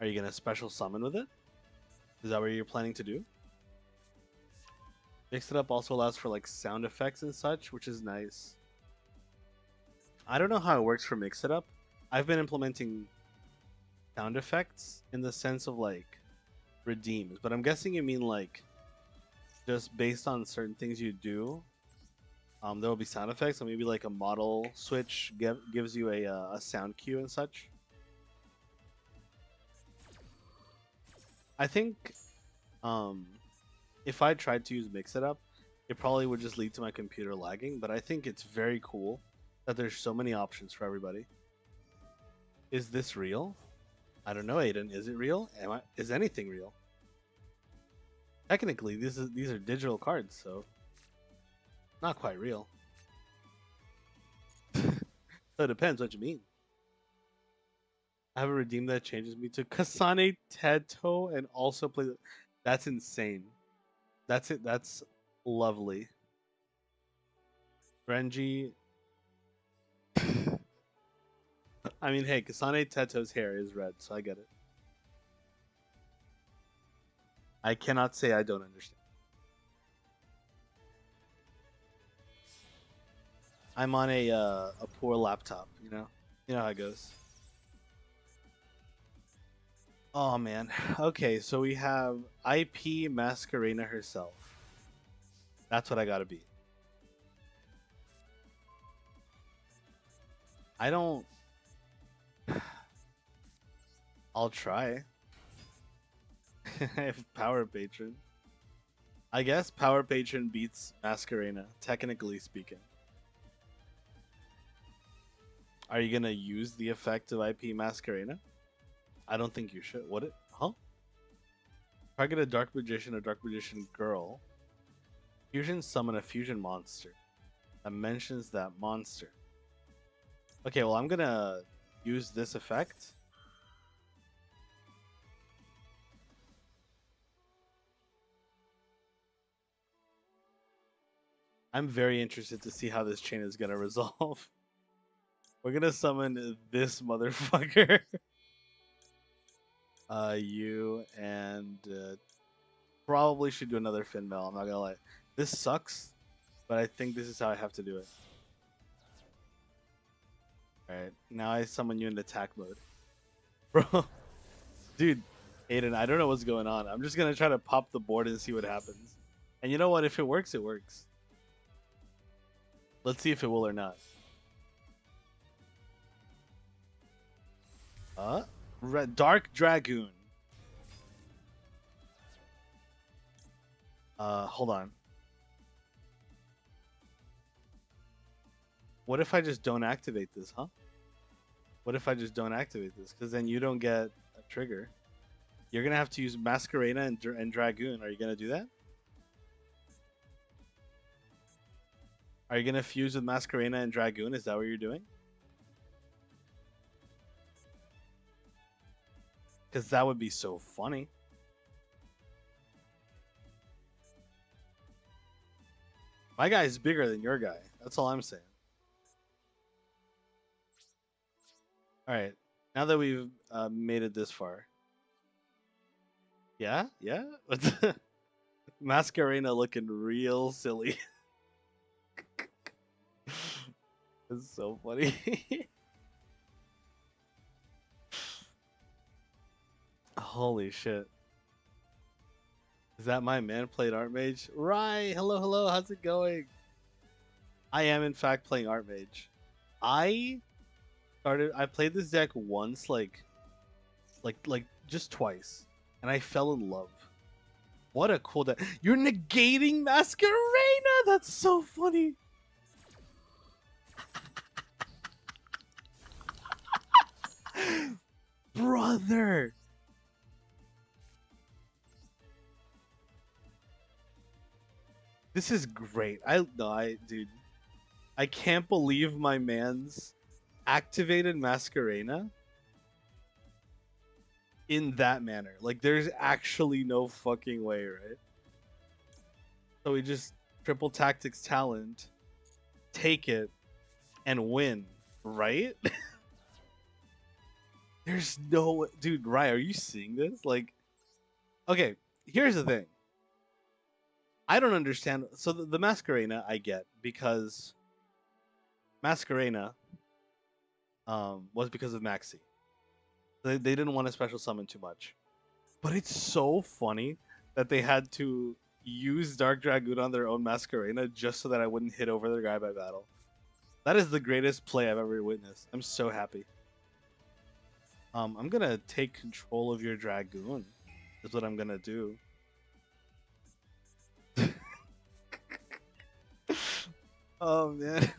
Are you gonna special summon with it? Is that what you're planning to do? Mix It Up also allows for like sound effects and such, which is nice. I don't know how it works for Mix It Up. I've been implementing sound effects in the sense of like redeems, but I'm guessing you mean like just based on certain things you do. There will be sound effects, so maybe like a model switch gives you a sound cue and such. I think if I tried to use Mix It Up, it probably would just lead to my computer lagging, but I think it's very cool that there's so many options for everybody. Is this real? I don't know, Aiden. Is it real? Is anything real? Technically, these are digital cards, so not quite real. So it depends what you mean. I have a redeem that changes me to Kasane Teto and also play. That's insane. That's it. That's lovely. Renji. I mean, hey, Kasane Teto's hair is red, so I get it. I cannot say I don't understand. I'm on a poor laptop, you know. You know how it goes. Oh man. Okay, so we have IP Masquerena herself. That's what I gotta be. I don't. I'll try. If Power Patron. I guess Power Patron beats Masquerena, technically speaking. Are you gonna use the effect of IP Masquerena? I don't think you should. What it? Huh? Target a Dark Magician or Dark Magician girl. Fusion summon a fusion monster that mentions that monster. Okay, well I'm gonna use this effect. I'm very interested to see how this chain is gonna resolve. We're gonna summon this motherfucker. You and probably should do another fin mill. I'm not gonna lie. This sucks, but I think this is how I have to do it. Alright, now I summon you in attack mode. Bro, dude, Aiden, I don't know what's going on. I'm just gonna try to pop the board and see what happens. And you know what? If it works, it works. Let's see if it will or not. Red Dark Dragoon. Hold on. What if I just don't activate this, huh? What if I just don't activate this? Because then you don't get a trigger. You're gonna have to use Masquerena and Dragoon. Are you gonna do that? Are you gonna fuse with Masquerena and Dragoon? Is that what you're doing? Because that would be so funny. My guy is bigger than your guy. That's all I'm saying. All right. Now that we've made it this far. Yeah? Yeah? Masquerena looking real silly. It's so funny. Holy shit. Is that my man played Art Mage? Right. Hello, hello. How's it going? I am in fact playing Art Mage. I played this deck once, like just twice, and I fell in love. What a cool deck. You're negating Masquerena! That's so funny. Brother. This is great. Dude. I can't believe my man's activated Masquerena in that manner. Like, there's actually no fucking way, right? So we just triple tactics talent, take it, and win, right? There's no dude, right? Are you seeing this? Like, okay, here's the thing. I don't understand. So the Masquerena I get because Masquerena was because of Maxi. They didn't want to special summon too much. But it's so funny that they had to use Dark Dragoon on their own Masquerena just so that I wouldn't hit over their guy by battle. That is the greatest play I've ever witnessed. I'm so happy. I'm gonna take control of your Dragoon. Is what I'm gonna do. Oh man.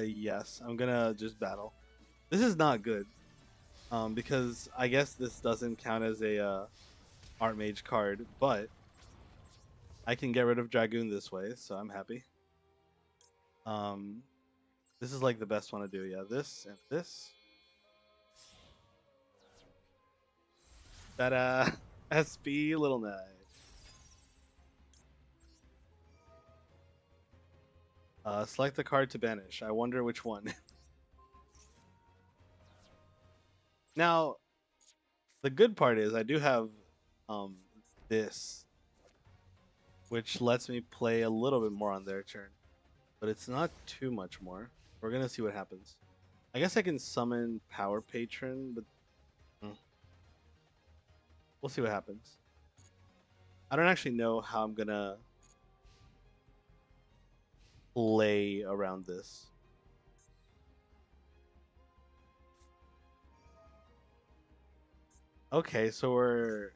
Yes, I'm gonna just battle. This is not good. Because I guess this doesn't count as a Art Mage card, but I can get rid of Dragoon this way, so I'm happy. This is like the best one to do. Yeah, this and this. Ta-da! SB Little Knight. Select the card to banish. I wonder which one. Now, the good part is I do have um this, which lets me play a little bit more on their turn, but it's not too much more. We're gonna see what happens. I guess I can summon Power Patron, but we'll see what happens. I don't actually know how I'm gonna play around this. Okay, so we're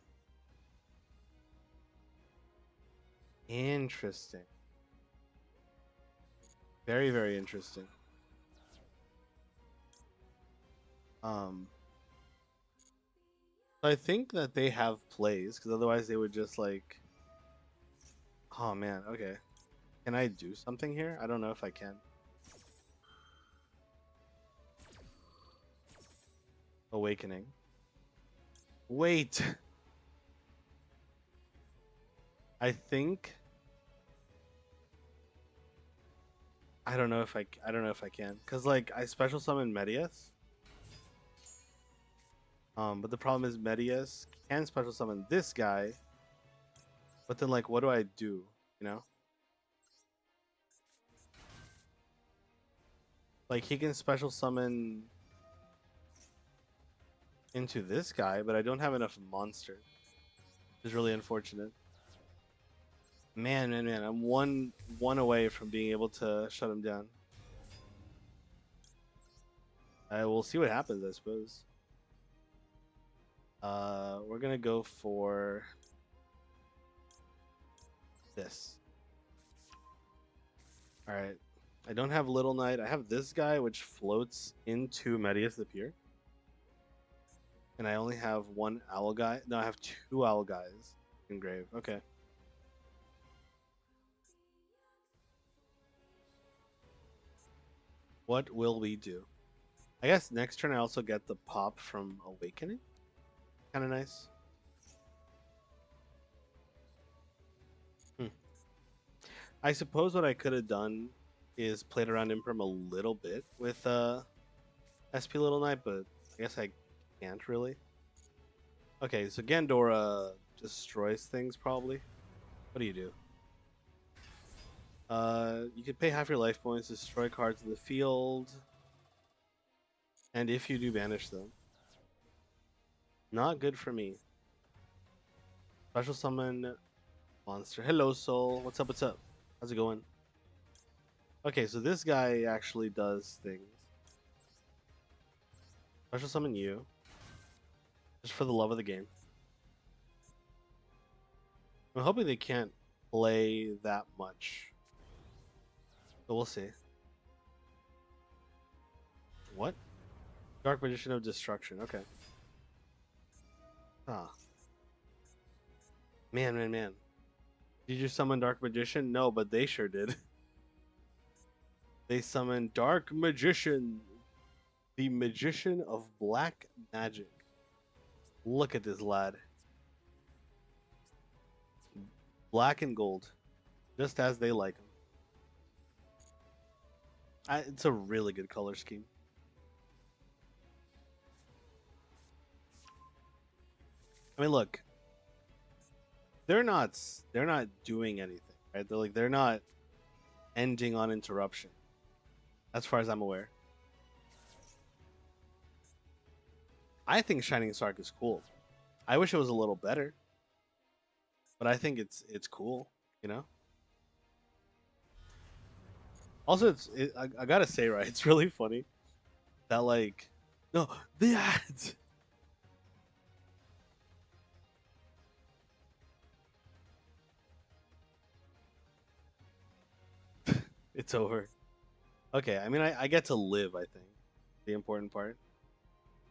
interesting. Very, very interesting. Um, I think that they have plays because otherwise they would just like. Oh man, okay. Can I do something here? I don't know if I can. Awakening. Wait. I think I don't know if I don't know if I can cuz like I special summon Medius. But the problem is Medius can special summon this guy. But then like what do I do, you know? Like he can special summon into this guy, but I don't have enough monsters. It's really unfortunate. Man, I'm one away from being able to shut him down. I will see what happens, I suppose. We're gonna go for this. All right. I don't have Little Knight. I have this guy, which floats into Medius the Pier. And I only have one owl guy. No, I have two owl guys in grave. Okay. What will we do? I guess next turn I also get the pop from Awakening. Kind of nice. I suppose what I could have done is played around Imprim a little bit with SP Little Knight, but I guess I can't really. Okay, so Gandora destroys things probably. What do you do? You can pay half your life points, destroy cards in the field, and if you do, banish them. Not good for me. Special summon monster. Hello, Soul. What's up? What's up? How's it going? Okay, so this guy actually does things. Special summon you, just for the love of the game. I'm hoping they can't play that much, but we'll see. What? Dark Magician of Destruction. Okay. Ah. Man. Did you summon Dark Magician? No, but they sure did. They summoned Dark Magician, the Magician of Black Magic. Look at this lad. Black and gold, just as they like them. It's a really good color scheme. I mean, look, they're not doing anything, right? They're not ending on interruption, as far as I'm aware. I think Shining Sark is cool. I wish it was a little better, but I think it's cool, you know. Also, I gotta say, right? It's really funny that like, no, the ads. It's over. Okay, I mean, I get to live. I think the important part,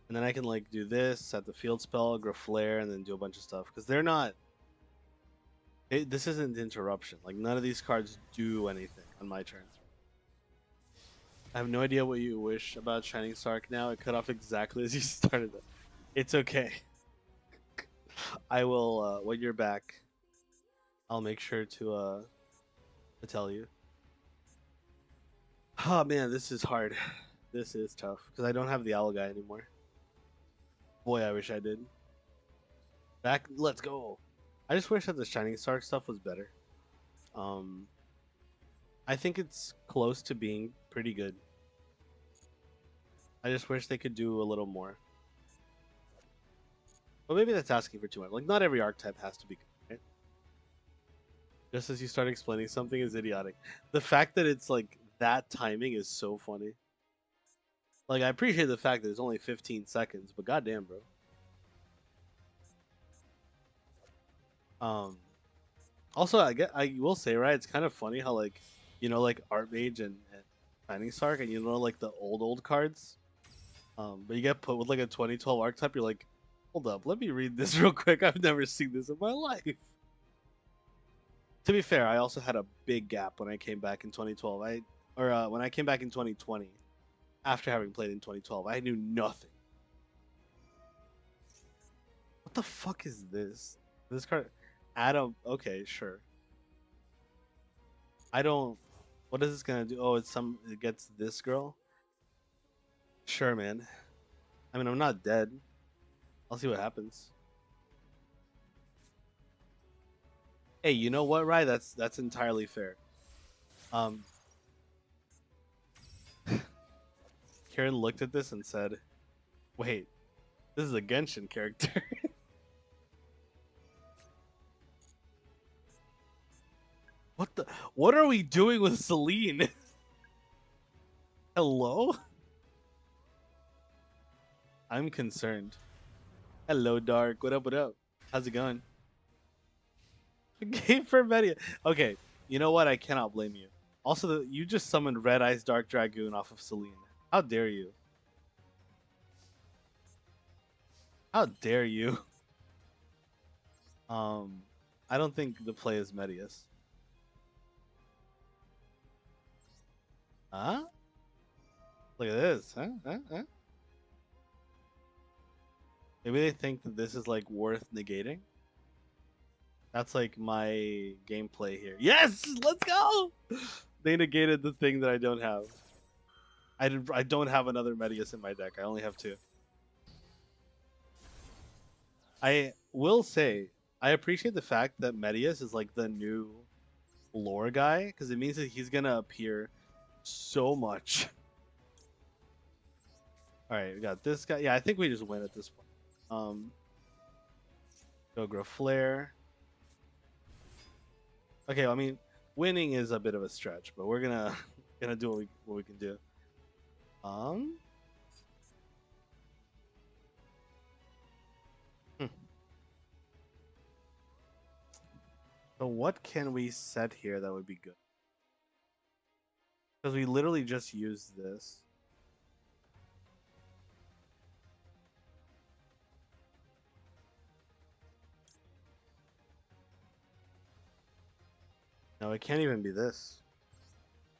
and then I can like do this, set the field spell, grow flare, and then do a bunch of stuff because they're not. This isn't interruption. Like none of these cards do anything on my turn. I have no idea what you wish about Shining Sark now. It cut off exactly as you started it. It's okay. I will when you're back. I'll make sure to tell you. Oh man, this is hard. This is tough because I don't have the owl guy anymore. Boy, I wish I did. Back, let's go. I just wish that the Shining Star stuff was better. Um, I think it's close to being pretty good. I just wish they could do a little more. But maybe that's asking for too much. Like, not every archetype has to be good, right? Just as you start explaining something is idiotic. The fact that it's like that timing is so funny. Like, I appreciate the fact that it's only 15 seconds, but goddamn, bro. Um, Also, I will say, right, it's kind of funny how like, like Art Mage and Shining Star, and like the old cards. But you get put with like a 2012 archetype, you're like, hold up, let me read this real quick. I've never seen this in my life. To be fair, I also had a big gap when I came back in 2012. When I came back in 2020, after having played in 2012, I knew nothing. What the fuck is this? This card, Adam. Okay, sure. I don't. What is this gonna do? Oh, It gets this girl. Sure, man. I mean, I'm not dead. I'll see what happens. Hey, you know what, Rye? That's entirely fair. Um, Karen looked at this and said, "Wait, this is a Genshin character." What the? What are we doing with Celine? Hello? I'm concerned. Hello, Dark. What up? What up? How's it going? Game for Media. Okay, you know what? I cannot blame you. Also, you just summoned Red Eyes Dark Dragoon off of Celine. How dare you? How dare you? Um, I don't think the play is Medius. Huh? Look at this. Huh? Huh? Huh? Maybe they think that this is like worth negating. That's like my gameplay here. Yes, let's go. They negated the thing that I don't have. I don't have another Medius in my deck. I only have two. I will say I appreciate the fact that Medius is like the new lore guy because it means that he's gonna appear so much. All right, we got this guy. Yeah, I think we just win at this point. Go grow flare. Okay, well, I mean, winning is a bit of a stretch, but we're gonna gonna do what we can do. Um. hmm. So what can we set here that would be good? Because we literally just used this. No, it can't even be this.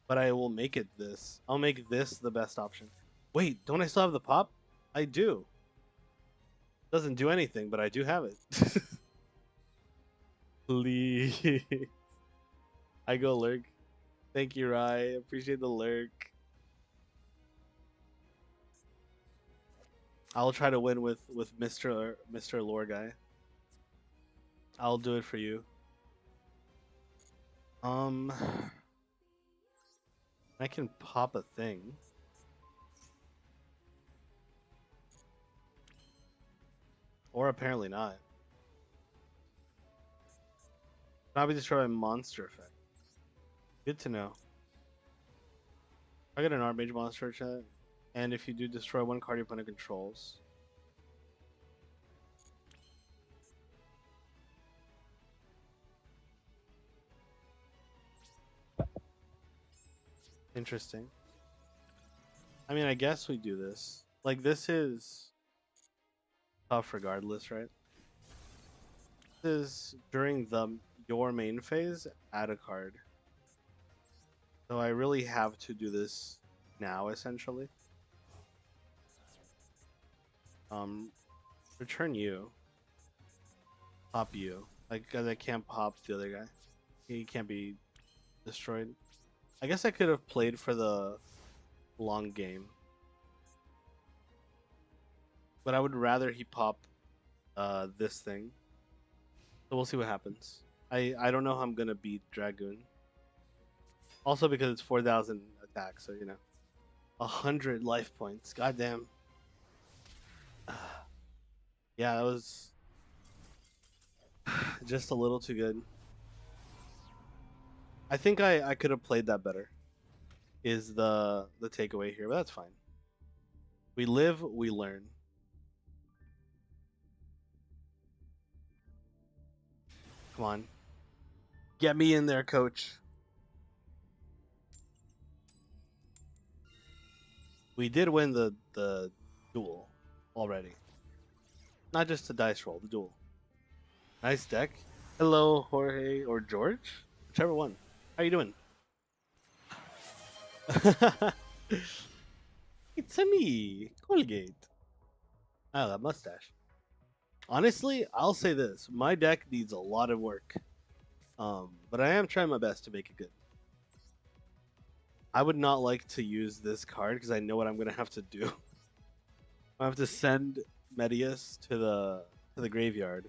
But I will make it this. I'll make this the best option. Wait, don't I still have the pop? I do. Doesn't do anything, but I do have it. Please. I go lurk. Thank you, Rai. Appreciate the lurk. I'll try to win with Mr. Lore guy. I'll do it for you. Um, I can pop a thing. Or apparently not. Cannot be destroyed by monster effect. Good to know. I got an art mage monster chat. And if you do destroy one card your opponent controls. Interesting. I mean, I guess we do this. Like, this is tough regardless, right? This is during your main phase, add a card. So I really have to do this now, essentially. Return you. pop you. Like, because I can't pop the other guy. He can't be destroyed. I guess I could have played for the long game. But I would rather he pop this thing. So we'll see what happens. I don't know how I'm gonna beat Dragoon. Also because it's 4,000 attack, so you know. 100 life points. Goddamn. Yeah, that was just a little too good. I think I could have played that better. Is the takeaway here, but that's fine. We live, we learn. Come on. Get me in there, coach. We did win the duel already. Not just the dice roll, the duel. Nice deck. Hello, Jorge or George? Whichever one. How you doing? It's a me, Colgate. Oh, that mustache. Honestly, I'll say this: my deck needs a lot of work, but I am trying my best to make it good. I would not like to use this card because I know what I'm gonna have to do. I have to send Medius to the graveyard.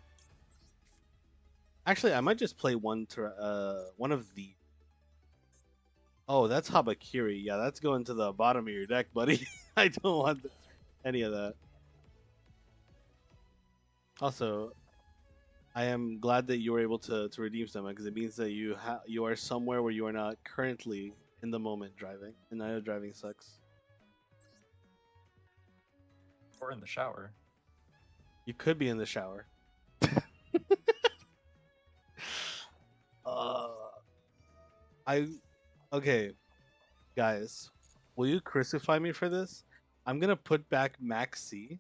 Actually, I might just play one of the. Oh, that's Habakiri. Yeah, that's going to the bottom of your deck, buddy. I don't want any of that. Also, I am glad that you were able to redeem someone because it means that you are somewhere where you are not currently in the moment driving, and I know driving sucks. Or in the shower. You could be in the shower. uh, okay, guys, will you crucify me for this? I'm gonna put back Maxi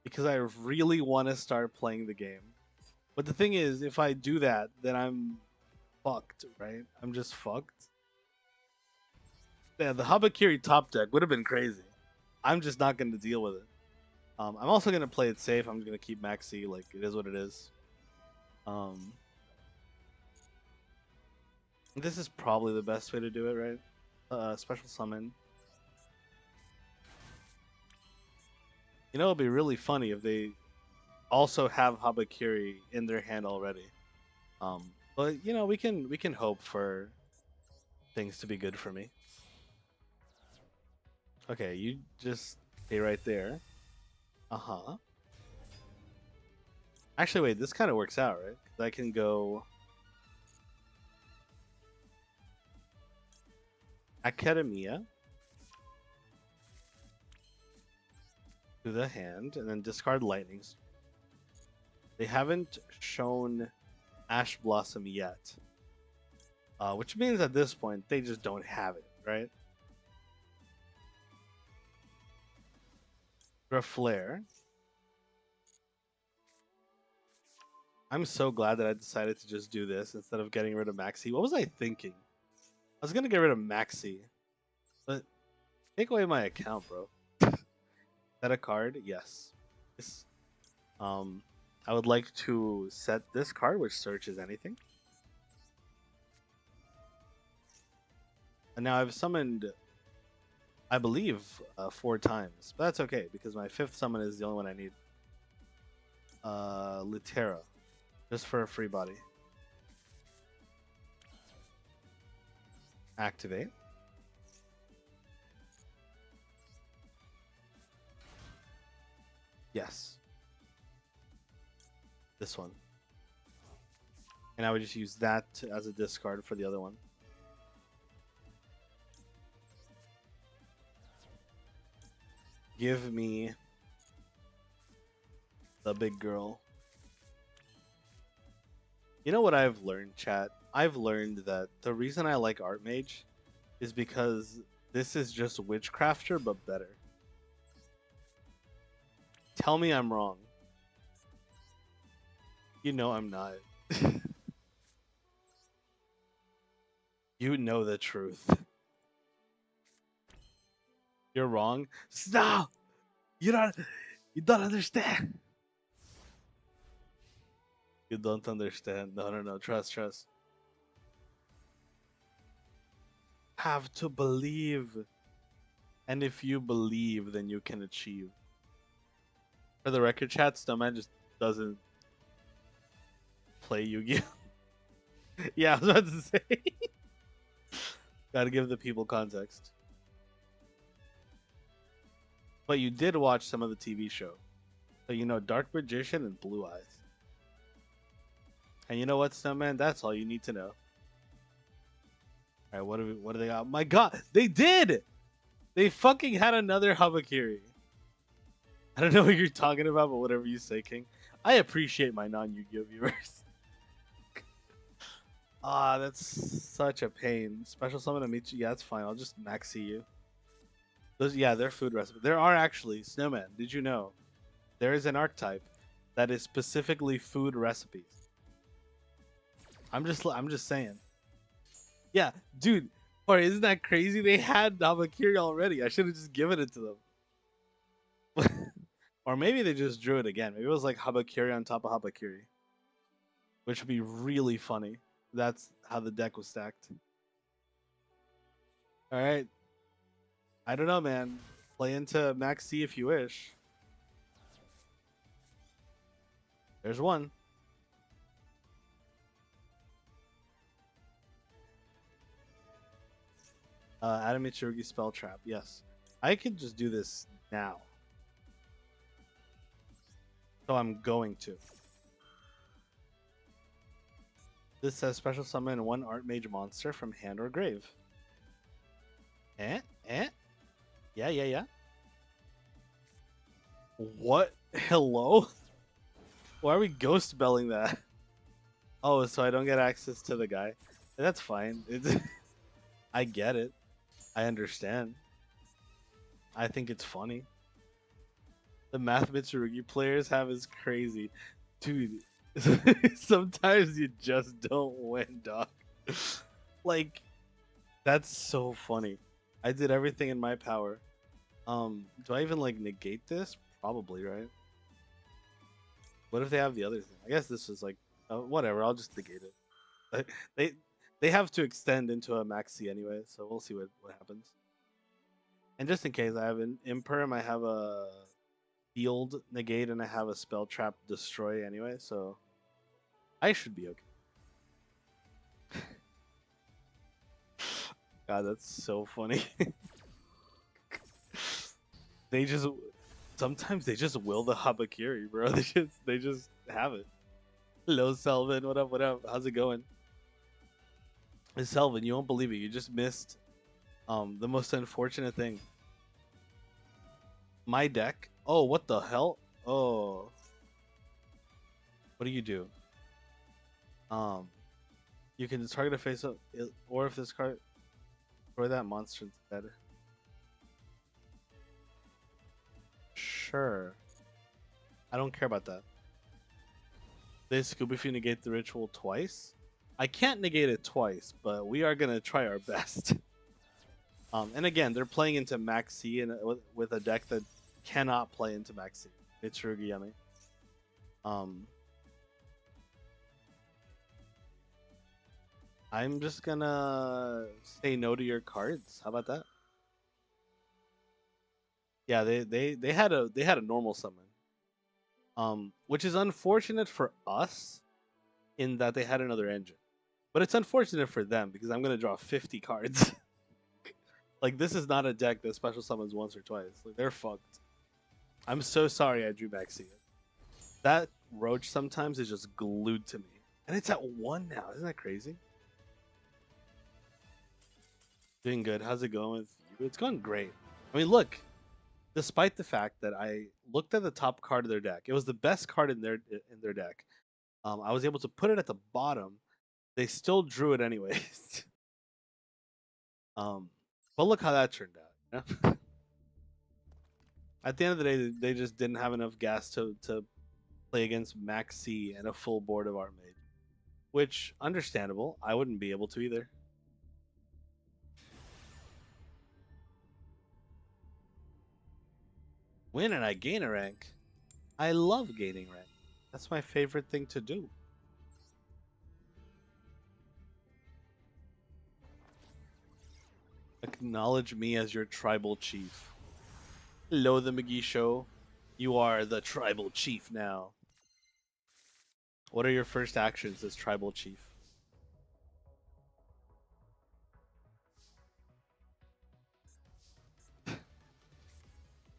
because I really want to start playing the game. But the thing is, if I do that, then I'm fucked, right? I'm just fucked. Yeah, the Habakiri top deck would have been crazy. I'm just not going to deal with it. I'm also going to play it safe. I'm just going to keep Maxi, like, it is what it is. This is probably the best way to do it, right? Special summon. You know, it'd be really funny if they also have Habakiri in their hand already. But you know, we can hope for things to be good for me. Okay, you just stay right there. Uh-huh. Actually, wait, this kind of works out, right? 'Cause I can go Academia to the hand and then discard lightnings. They haven't shown Ash Blossom yet. Which means at this point they just don't have it, right? Flare. I'm so glad that I decided to just do this instead of getting rid of Maxi. What was I thinking? I was gonna get rid of Maxi, but take away my account, bro. Set a card, yes. Yes. I would like to set this card, which searches anything. And now I've summoned, I believe, 4 times, but that's okay because my 5th summon is the only one I need. Litera, just for a free body. Activate. Yes. This one. And I would just use that as a discard for the other one. Give me the big girl. You know what I've learned, chat? I've learned that the reason I like Archmage is because this is just Witchcrafter, but better. Tell me I'm wrong. You know I'm not. You know the truth. You're wrong. Stop! You don't understand. You don't understand. No, no, no. Trust, trust. Have to believe. And if you believe, then you can achieve. For the record, chat, Snowman just doesn't play Yu-Gi-Oh. Yeah, I was about to say. Gotta give the people context. But you did watch some of the TV show. So you know Dark Magician and Blue Eyes. And you know what, Snowman? That's all you need to know. Alright, what do they got? My god, they did! They fucking had another Habakiri. I don't know what you're talking about, but whatever you say, King. I appreciate my non-Yu-Gi-Oh viewers. Ah, that's such a pain. Special summon to meet you. Yeah, that's fine. I'll just maxi you. Those, yeah, they're food recipes. There are actually, Snowman, did you know? There is an archetype that is specifically food recipes. I'm just saying. Yeah, dude. Or isn't that crazy? They had Namakiri already. I should have just given it to them. Or maybe they just drew it again. Maybe it was like Habakiri on top of Habakiri. Which would be really funny. That's how the deck was stacked. Alright. I don't know, man. Play into Max C if you wish. There's one. Adam Ichirugi spell trap. Yes. I could just do this now. So I'm going to. This says special summon one art mage monster from hand or grave. Eh? Yeah, yeah, yeah. What? Hello? Why are we ghost belling that? Oh, so I don't get access to the guy. That's fine. It's I get it. I understand. I think it's funny. The math Mitsurugi players have is crazy. Dude, sometimes you just don't win, dog. Like, that's so funny. I did everything in my power. Do I even like negate this? Probably, right? What if they have the other thing? I guess this is like, whatever. I'll just negate it. They they have to extend into a maxi anyway, so we'll see what happens. And just in case, I have an imperm, I have a field negate, and I have a spell trap destroy anyway, so I should be okay. God, that's so funny. They just sometimes they just will the Habakiri, bro. They just have it. Hello, Selvin. What up? What up? How's it going? Selvin, you won't believe it. You just missed the most unfortunate thing. My deck. Oh, what the hell? Oh, what do you do? You can target a face up, or if this card, destroy that monster instead. Sure. I don't care about that. They scoop if you negate the ritual twice. I can't negate it twice, but we are gonna try our best. And again, they're playing into Max C and with a deck that cannot play into Max C. It's Rugiyami. I'm just gonna say no to your cards. How about that? Yeah, they had a normal summon. Which is unfortunate for us in that they had another engine. But it's unfortunate for them because I'm gonna draw 50 cards. Like, this is not a deck that special summons once or twice. Like, they're fucked. I'm so sorry I drew Maxi. That Roach sometimes is just glued to me. And it's at 1 now. Isn't that crazy? Doing good. How's it going with you? It's going great. I mean, look. Despite the fact that I looked at the top card of their deck, it was the best card in their deck. I was able to put it at the bottom. They still drew it anyways. But look how that turned out. You know? At the end of the day, they just didn't have enough gas to play against Max C and a full board of Art Mage. Which, understandable. I wouldn't be able to either. Win and I gain a rank. I love gaining rank. That's my favorite thing to do. Acknowledge me as your tribal chief. Hello, the McGee Show. You are the tribal chief now. What are your first actions as tribal chief?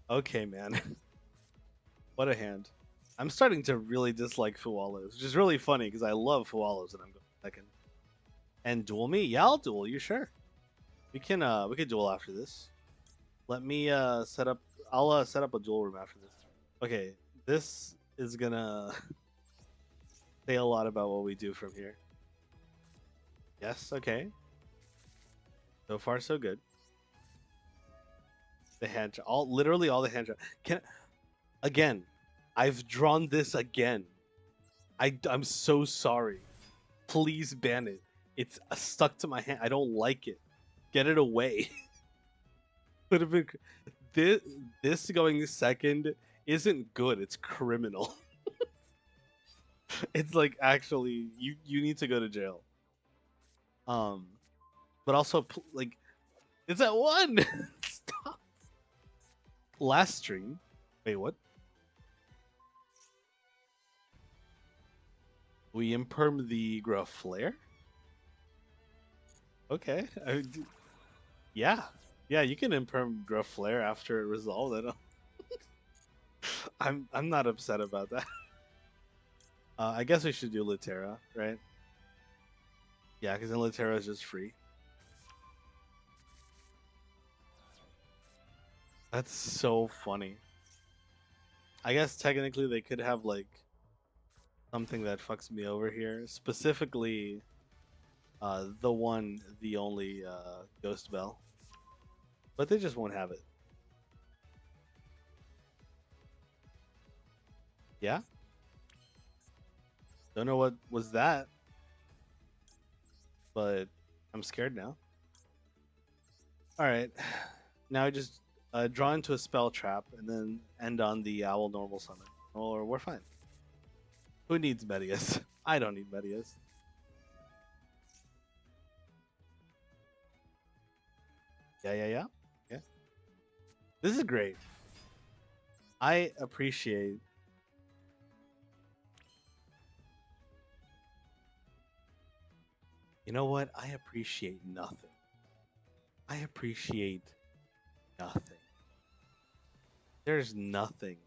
Okay, man. What a hand. I'm starting to really dislike Fualos, which is really funny because I love Fualos and I'm going second. And duel me? Yeah, I'll duel you, sure. We can duel after this. Let me set up I'll set up a duel room after this. Okay, this is gonna say a lot about what we do from here. Yes, okay. So far so good. The hand literally all the hand can again. I've drawn this again. I'm so sorry. Please ban it. It's stuck to my hand. I don't like it. Get it away. Could have been this going second isn't good. It's criminal. It's like actually you need to go to jail. Um, but also like it's at one. Stop. Last stream. Wait, what? We imperm the Gruff Flare. Okay. Yeah. Yeah, you can imperm Gruff Flare after it resolved. I don't. I'm not upset about that. I guess we should do Litera, right? Yeah, because then Litera is just free. That's so funny. I guess technically they could have like something that fucks me over here. Specifically, the only Ghost Bell. But they just won't have it. Yeah? Don't know what was that, but I'm scared now. Alright. Now I just draw into a spell trap and then end on the Owl normal summon. Or we're fine. Who needs Medius? I don't need Medius. Yeah. This is great. I appreciate You know what? I appreciate nothing. I appreciate nothing. There's nothing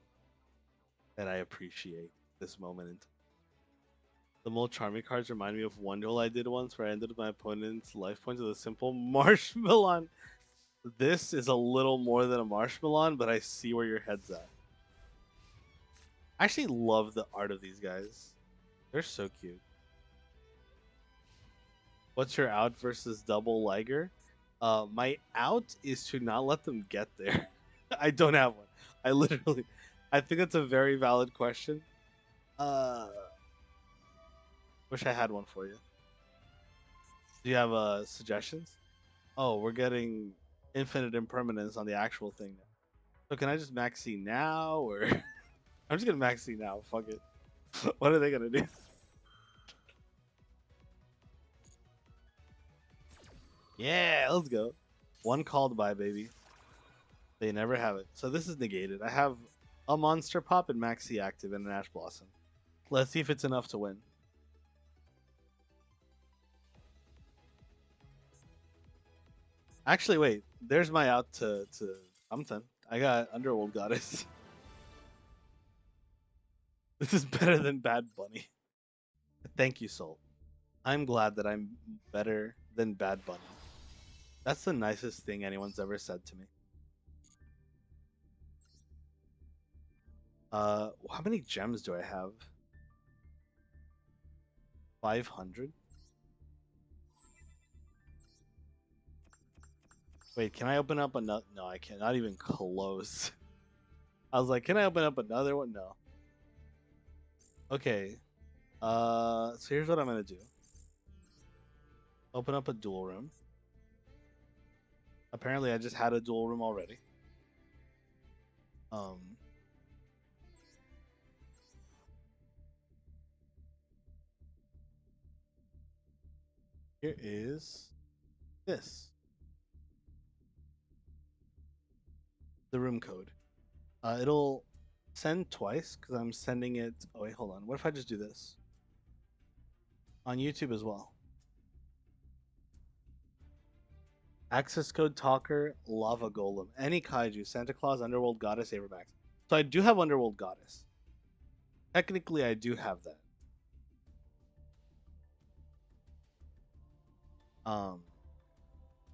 that I appreciate this moment in time. The more charming cards remind me of one duel I did once where I ended my opponent's life points with a simple marshmallow. This is a little more than a marshmallow, but I see where your head's at. I actually love the art of these guys. They're so cute. What's your out versus double Liger? My out is to not let them get there. I don't have one. I think that's a very valid question. Wish I had one for you. Do you have suggestions? Oh, we're getting infinite impermanence on the actual thing now. So can I just max C now, or I'm just gonna max C now? Fuck it. What are they gonna do? Yeah, let's go. One called by, baby. They never have it. So this is negated. I have a Monster Pop and Maxi active and an Ash Blossom. Let's see if it's enough to win. Actually, wait. There's my out to something. I got Underworld Goddess. This is better than Bad Bunny. Thank you, Soul. I'm glad that I'm better than Bad Bunny. That's the nicest thing anyone's ever said to me. How many gems do I have? 500? Wait, can I open up another? No, I can't. Not even close. I was like, can I open up another one? No. Okay. So here's what I'm gonna do. Open up a duel room. Apparently, I just had a duel room already. Here is this. the room code. It'll send twice because I'm sending it. Oh wait, hold on. What if I just do this on YouTube as well? Access code talker, lava golem, any kaiju, Santa Claus, underworld goddess, Avermax. So I do have underworld goddess. Technically, I do have that.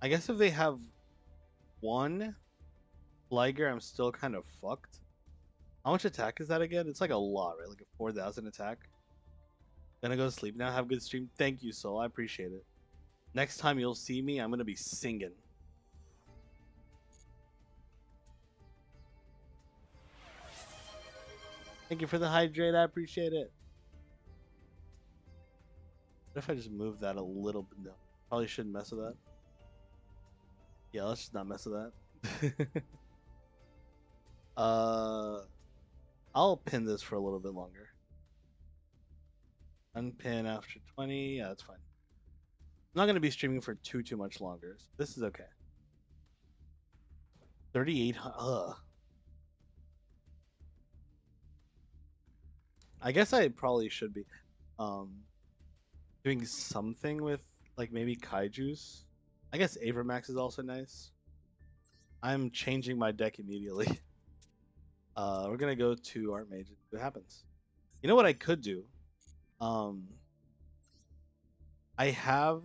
I guess if they have one Liger, I'm still kind of fucked. How much attack is that again? It's like a lot, right? Like a 4,000 attack. Gonna go to sleep now. Have a good stream. Thank you, Soul. I appreciate it. Next time you'll see me, I'm gonna be singing. Thank you for the hydrate. I appreciate it. What if I just move that a little bit? No, probably shouldn't mess with that. Yeah, let's just not mess with that. I'll pin this for a little bit longer. Unpin after 20. Yeah, that's fine. I'm not gonna be streaming for too much longer. So this is okay. 3,800. I guess I probably should be doing something with like maybe kaijus. I guess Avermax is also nice. I'm changing my deck immediately. We're gonna go to Art Mage and see what happens. You know what I could do? I have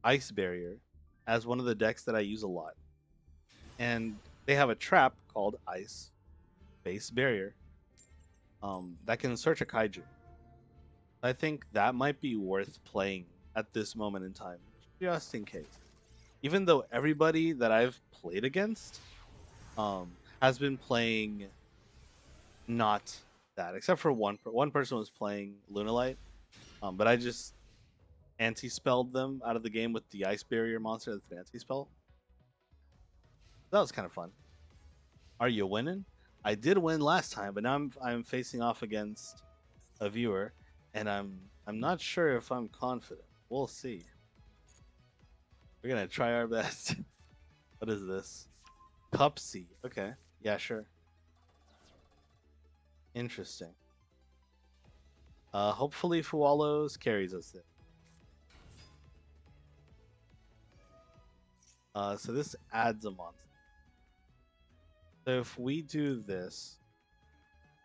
Ice Barrier as one of the decks that I use a lot. And they have a trap called Ice Base Barrier that can search a kaiju. I think that might be worth playing at this moment in time, just in case. Even though everybody that I've played against has been playing not that, except for one person was playing Lunalight, but I just anti-spelled them out of the game with the Ice Barrier monster that's an anti-spell. That was kind of fun. Are you winning? I did win last time, but now I'm facing off against a viewer, and I'm not sure if I'm confident. We'll see. We're gonna try our best. What is this? Cupsy. Okay. Yeah, sure. Interesting. Hopefully Fuwalos carries us there. So this adds a monster. So if we do this,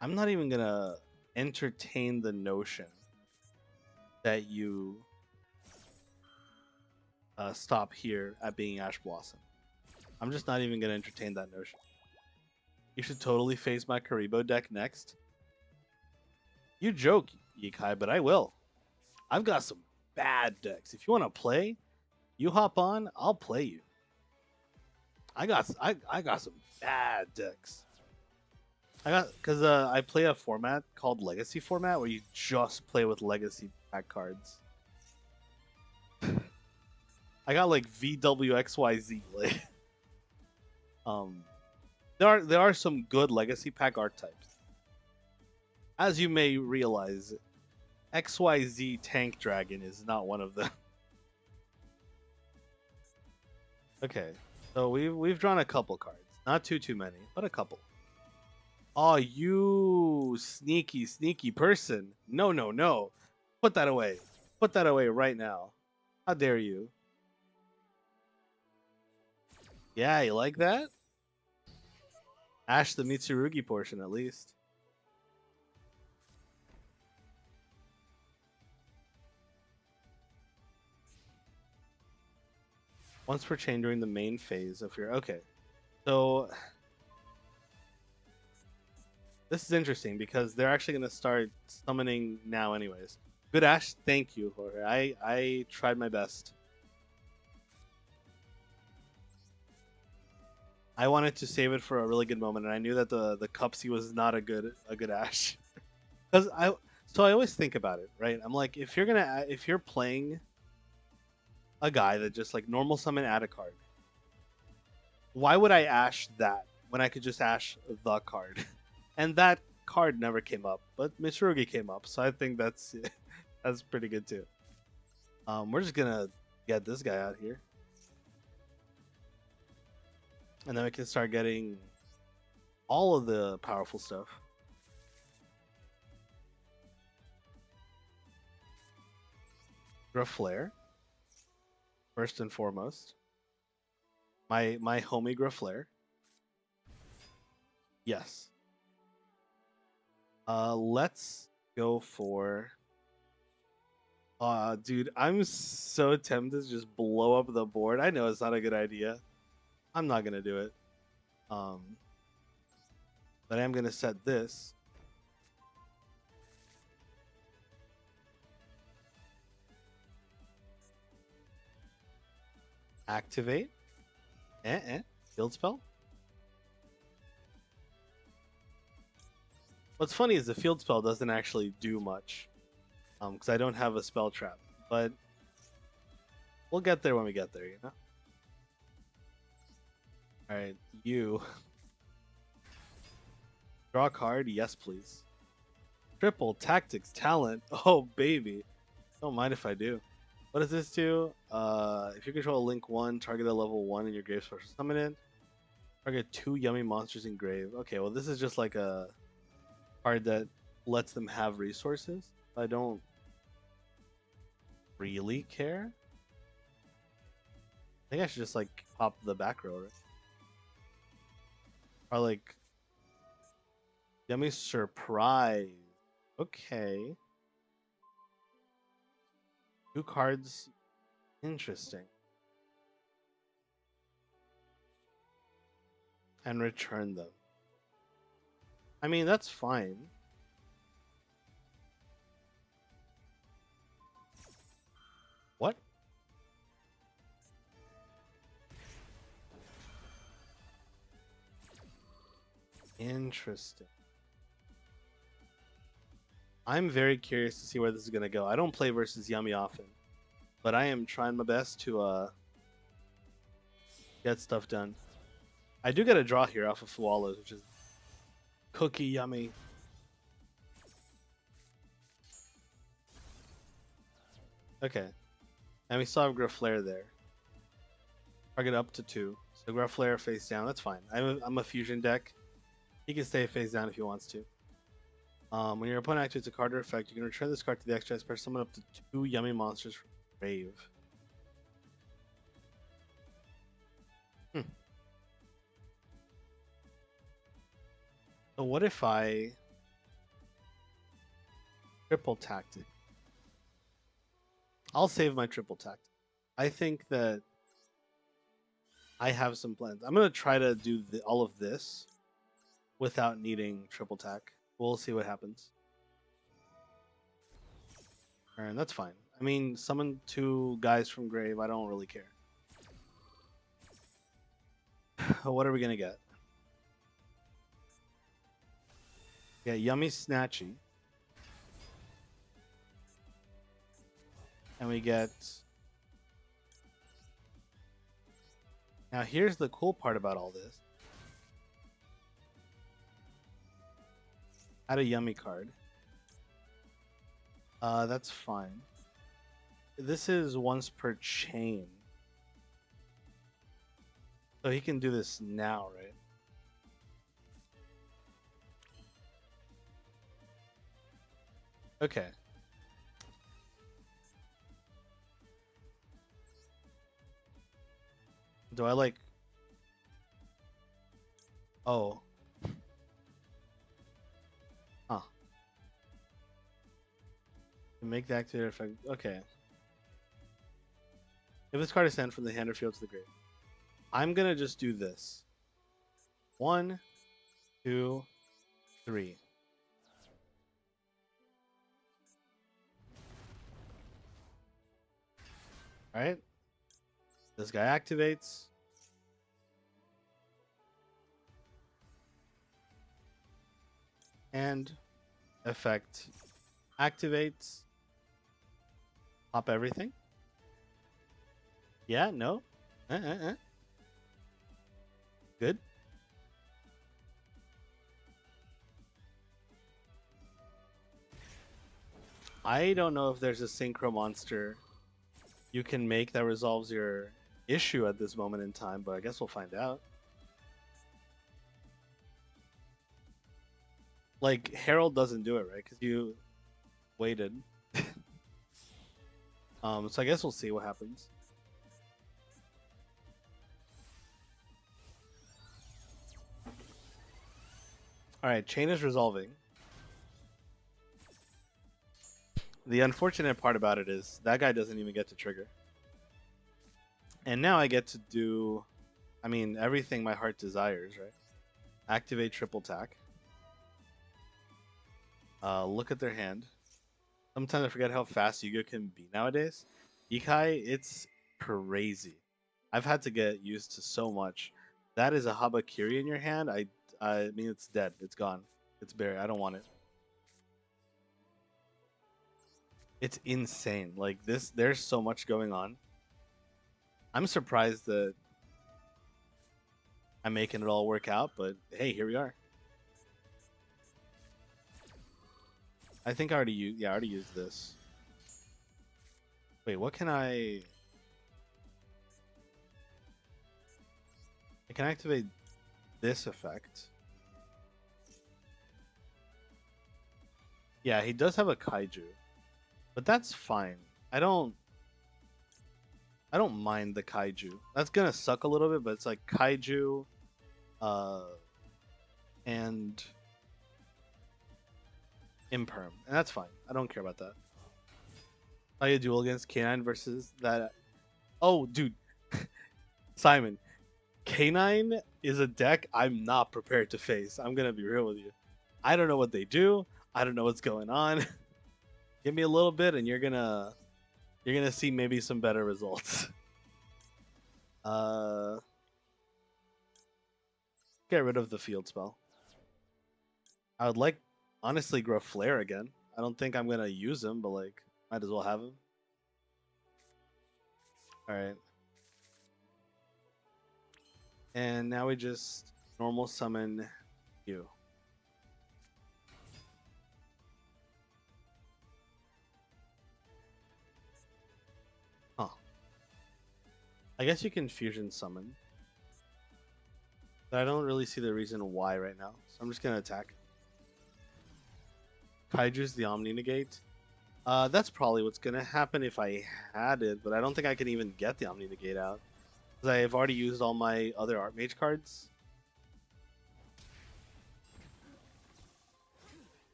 I'm not even gonna entertain the notion that you stop here at being Ash Blossom. I'm just not even gonna entertain that notion. You should totally face my Karibo deck next. You joke, Yikai, but I will. I've got some bad decks. If you want to play, you hop on. I'll play you. I got some bad decks. Because I play a format called Legacy format where you just play with Legacy pack cards. I got like VWXYZ. Like, there are some good Legacy pack archetypes. As you may realize, XYZ Tank Dragon is not one of them. Okay, so we've drawn a couple cards. Not too many, but a couple. Oh, you sneaky person. No. Put that away. Put that away right now. How dare you? Yeah, you like that? Ash the Mitsurugi portion, at least. Once per chain during the main phase of your... Okay. So... This is interesting because they're actually going to start summoning now anyways. Good Ash, thank you, Jorge. I tried my best. I wanted to save it for a really good moment, and I knew that the Cupsy was not a good Ash. Because I always think about it, right? I'm like, if you're playing a guy that just like normal summon add a card, why would I Ash that when I could just Ash the card? And that card never came up, but Mitsurugi came up, so I think that's pretty good too. We're just gonna get this guy out here. And then we can start getting all of the powerful stuff. Graflare, first and foremost. My homie Graflare. Yes. Let's go for. Dude, I'm so tempted to just blow up the board. I know it's not a good idea. I'm not gonna do it. But I am gonna set this. Activate. Field spell. What's funny is the field spell doesn't actually do much. Because I don't have a spell trap. But we'll get there when we get there, you know? Alright, you. Draw a card, yes please. Triple tactics talent. Oh baby. Don't mind if I do. What does this do? If you control a link 1, target a level 1 in your grave special summon it. Target 2 yummy monsters in grave. Okay, well this is just like a card that lets them have resources. I don't really care. I think I should just like pop the back row, right? Or like yummy surprise. Okay. 2 cards. Interesting. And return them. I mean, that's fine. What? Interesting. I'm very curious to see where this is going to go. I don't play versus Yummy often, but I am trying my best to get stuff done. I do get a draw here off of Swallows, which is cookie yummy. Okay. And we still have Graflare there. Target up to 2. So Graflare face down, that's fine. I'm a fusion deck. He can stay face down if he wants to. When your opponent activates a card or effect, you can return this card to the extra press summon up to 2 yummy monsters from the grave. So what if I triple tactic? I'll save my triple tactic. I think that I have some plans. I'm gonna try to do all of this without needing triple tack. We'll see what happens. And that's fine. I mean, summon 2 guys from grave. I don't really care. What are we gonna get? Yeah, Yummy Snatchy. And we get... Now here's the cool part about all this. Add a Yummy card. That's fine. This is once per chain. So he can do this now, right? Okay. Do I like... Oh. Huh. Make the activator effect... Okay. If this card is sent from the hand or field to the grave, I'm gonna just do this. 1, 2, 3. Alright. This guy activates. And effect activates. Pop everything. Yeah, no. Good. I don't know if there's a synchro monster you can make that resolves your issue at this moment in time, but I guess we'll find out. Like Herald doesn't do it, right? Because you waited. So I guess we'll see what happens. All right, chain is resolving. The unfortunate part about it is that guy doesn't even get to trigger. And now I get to do, I mean, everything my heart desires, right? Activate triple tack. Look at their hand. Sometimes I forget how fast Yu-Gi-Oh can be nowadays. Ikai, it's crazy. I've had to get used to so much. That is a Habakiri in your hand. I mean, it's dead. It's gone. It's buried. I don't want it. It's insane. Like this, there's so much going on. I'm surprised that I'm making it all work out, but hey, here we are. I think I already used. Yeah, I already used this. Wait, what can I? I can activate this effect. Yeah, he does have a kaiju, but that's fine. I don't mind the kaiju. That's gonna suck a little bit, but it's like kaiju, and imperm, and that's fine. I don't care about that. Play a duel against K9 versus that. Oh, dude, Simon, K9 is a deck I'm not prepared to face. I'm gonna be real with you. I don't know what they do. I don't know what's going on. Give me a little bit, and you're gonna see maybe some better results. Get rid of the field spell. I would like, honestly, grow Flare again. I don't think I'm gonna use him, but like, might as well have him. All right. And now we just normal summon you. Huh. I guess you can fusion summon. But I don't really see the reason why right now. So I'm just gonna attack. Kaiju's the Omni Negate. That's probably what's gonna happen if I had it, but I don't think I can even get the Omni Negate out. Because I've already used all my other Archmage cards.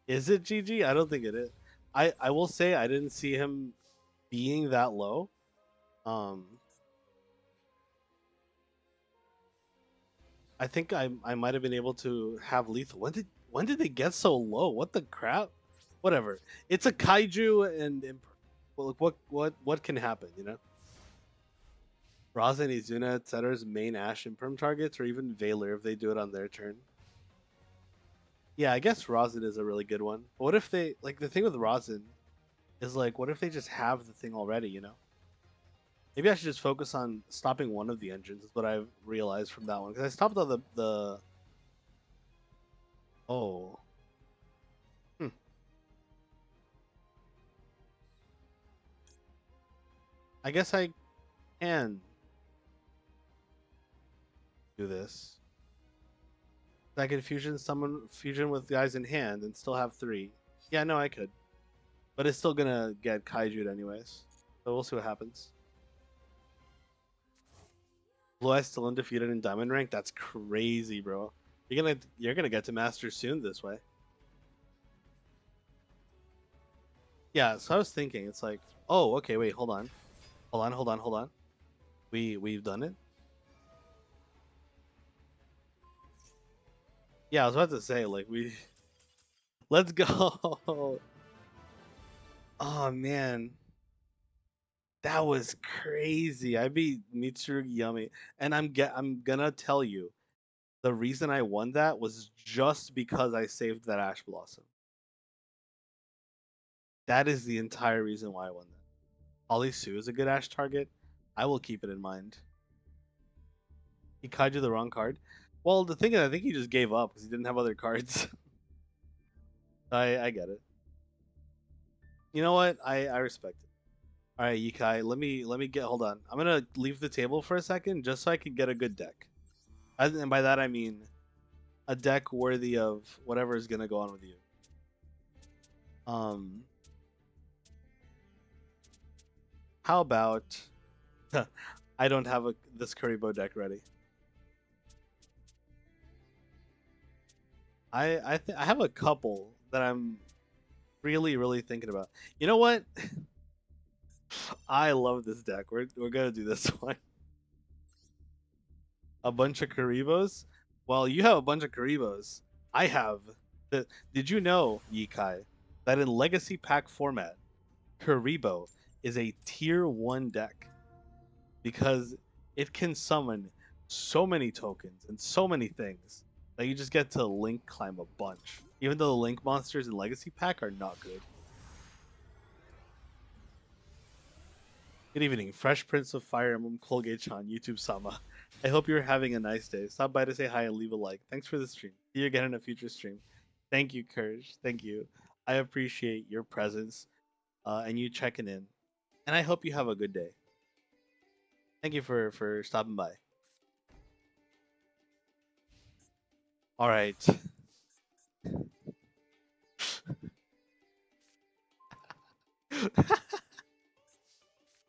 Is it GG? I don't think it is. I will say I didn't see him being that low. I think I might have been able to have lethal. When did they get so low? What the crap? Whatever. It's a kaiju, and well, what can happen? You know. Raza, Izuna, etc.'s main Ash Imperm targets, or even Valor if they do it on their turn. Yeah, I guess Rosin is a really good one. But what if they, like, the thing with Rosin is, like, what if they just have the thing already, you know? Maybe I should just focus on stopping one of the engines, is what I've realized from that one. Because I stopped all the... Oh. Hmm. I guess I can do this. I can fusion with the eyes in hand and still have 3. Yeah, no, I could. But it's still gonna get kaiju'd anyways. So we'll see what happens. Blue Eyes still undefeated in Diamond Rank? That's crazy, bro. You're gonna get to Master soon this way. Yeah, so I was thinking, it's like, oh, okay, wait, hold on. Hold on. We've done it? Yeah, I was about to say, like, let's go. Oh man. That was crazy. I beat Mitsurugi Yami. And I'm gonna tell you, the reason I won that was just because I saved that Ash Blossom. That is the entire reason why I won that. Ollie Sue is a good Ash target. I will keep it in mind. He kaiju the wrong card. Well, the thing is, I think he just gave up because he didn't have other cards. I get it. You know what? I respect it. All right, Yikai, let me get. Hold on. I'm gonna leave the table for a second just so I can get a good deck. And by that I mean a deck worthy of whatever is gonna go on with you. How about I don't have this Kuribo deck ready. I have a couple that I'm really thinking about. You know what? I love this deck. We're gonna do this one. A bunch of Karibos. Well, you have a bunch of Karibos. I have. Did you know, Yikai, that in Legacy Pack format, Karibo is a tier 1 deck because it can summon so many tokens and so many things that you just get to link climb a bunch. Even though the link monsters in Legacy Pack are not good. Good evening, Fresh Prince of Fire Emblem Colgate-chan, YouTube Sama. I hope you're having a nice day. Stop by to say hi and leave a like. Thanks for the stream. See you again in a future stream. Thank you, Courage. Thank you. I appreciate your presence and you checking in. And I hope you have a good day. Thank you for stopping by. All right.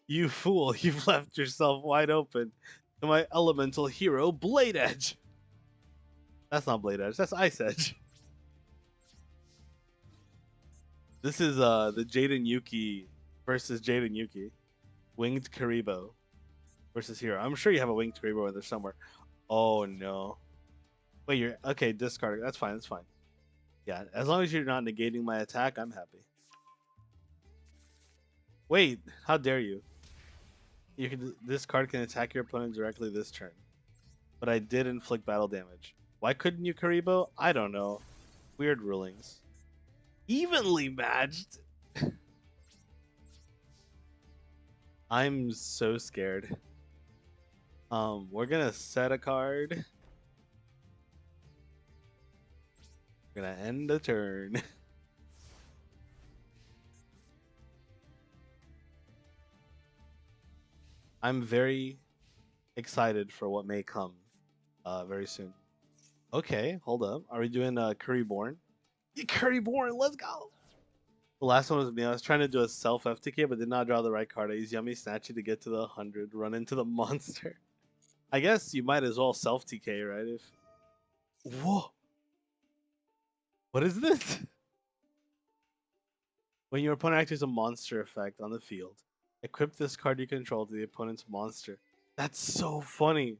You fool, you've left yourself wide open to my elemental hero, Blade Edge. That's not Blade Edge, that's Ice Edge. This is the Jaden Yuki versus Jaden Yuki. Winged Karibo versus Hero. I'm sure you have a Winged Karibo in there somewhere. Oh no. Wait, you're okay, discard. That's fine, that's fine. Yeah, as long as you're not negating my attack, I'm happy. Wait, how dare you? This card can attack your opponent directly this turn. But I did inflict battle damage. Why couldn't you, Karibo? I don't know. Weird rulings. Evenly matched? I'm so scared. We're gonna set a card. We're gonna end the turn. I'm very excited for what may come very soon. Okay, hold up. Are we doing Curryborn? Curryborn, let's go! The last one was me. I was trying to do a self FTK, but did not draw the right card. I used Yummy Snatchy to get to the 100, run into the monster. I guess you might as well self TK, right? If whoa, what is this? When your opponent activates a monster effect on the field, equip this card you control to the opponent's monster. That's so funny.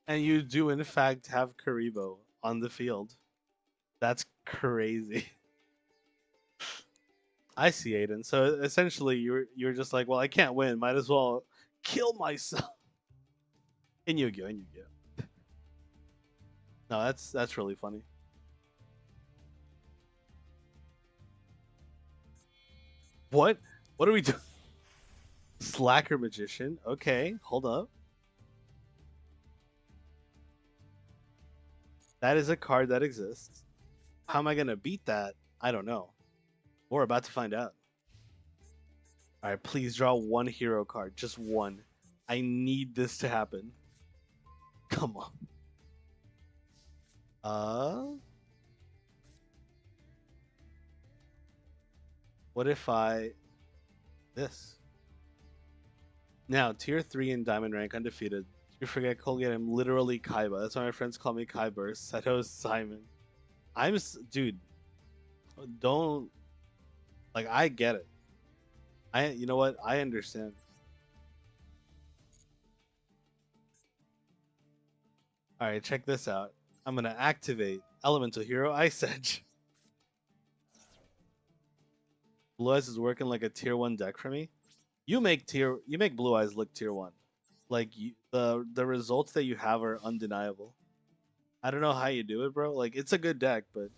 And you do in fact have Karibo on the field. That's crazy. I see, Aiden. So essentially, you're just like, well, I can't win. Might as well kill myself. In Yu-Gi-Oh! In Yu-Gi-Oh! No, that's really funny. What? What are we doing? Slacker Magician. Okay, hold up. That is a card that exists. How am I gonna beat that? I don't know. We're about to find out. All right, please draw one hero card, just one. I need this to happen. Come on. What if this? Now, tier 3 in diamond rank, undefeated. You forget Colgate, I'm literally Kaiba. That's why my friends call me Kyber. Seto's Simon. Dude, don't, like, I get it. You know what? I understand. Alright, check this out. I'm gonna activate Elemental Hero Ice Edge. Blue Eyes is working like a tier 1 deck for me. You make Blue Eyes look tier 1. Like the results that you have are undeniable. I don't know how you do it, bro. Like it's a good deck, but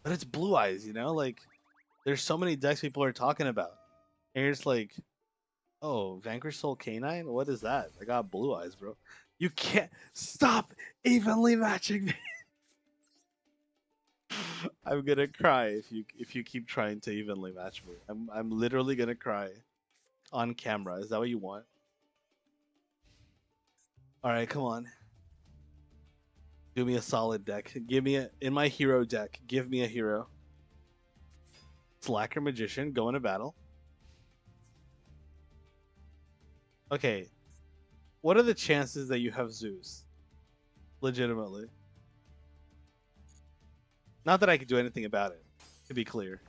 it's Blue Eyes, you know? Like there's so many decks people are talking about. And you're just like, oh, Vanquish Soul Canine? What is that? I got Blue Eyes, bro. You can't stop evenly matching me. I'm gonna cry if you keep trying to evenly match me. I'm literally gonna cry on camera. Is that what you want? All right, come on. Do me a solid deck. Give me in my hero deck. Give me a hero. Slacker Magician. Go into battle. Okay. What are the chances that you have Zeus? Legitimately. Not that I could do anything about it, to be clear.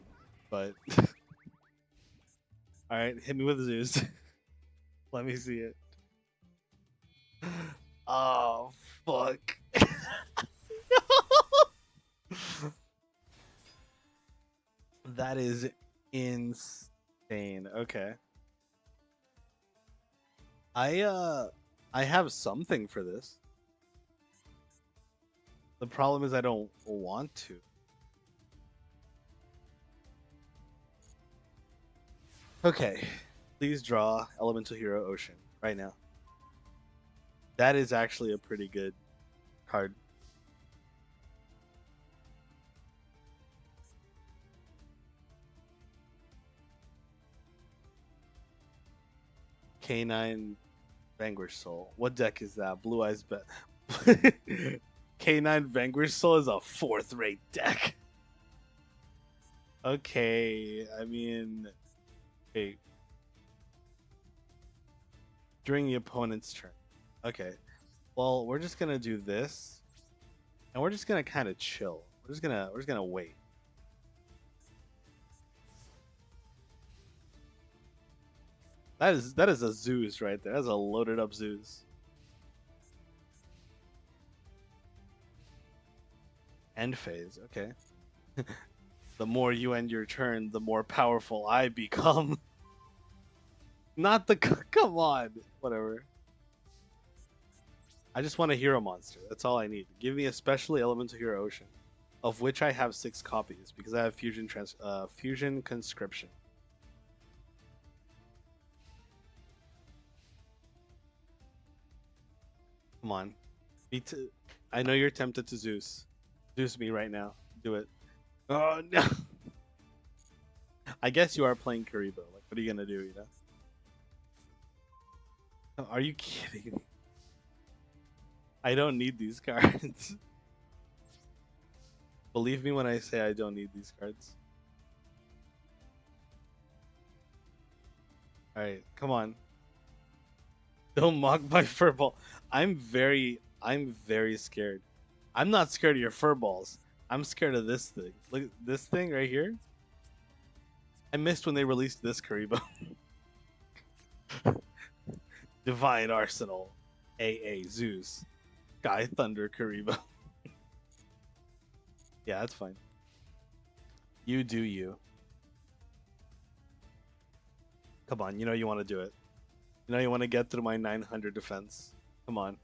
But alright, hit me with Zeus. Let me see it. Oh fuck. That is insane. Okay. I have something for this. The problem is I don't want to. Okay. Please draw Elemental Hero Ocean right now. That is actually a pretty good card. K9 Vanquish Soul. What deck is that? Blue Eyes Bet. K9 Vanquish Soul is a 4th rate deck. Okay, I mean, hey, during the opponent's turn. Okay, well, we're just gonna do this, and we're just gonna kind of chill. We're just gonna wait. That is a Zeus right there. That's a loaded up Zeus. End phase. Okay. The more you end your turn, the more powerful I become. Not the come on. Whatever. I just want a hero monster. That's all I need. Give me a specially elemental hero ocean, of which I have 6 copies because I have fusion conscription. Come on. I know you're tempted to Zeus. Zeus me right now. Do it. Oh no. I guess you are playing Karibo. Like, what are you gonna do, you know? Are you kidding me? I don't need these cards. Believe me when I say I don't need these cards. Alright, come on. Don't mock my furball. I'm very scared. I'm not scared of your furballs. I'm scared of this thing. Look at this thing right here. I missed when they released this Karibo. Divine Arsenal. AA Zeus. Sky Thunder Karibo. Yeah, that's fine. You do you. Come on, you know you want to do it. You know you want to get through my 900 defense. Come on.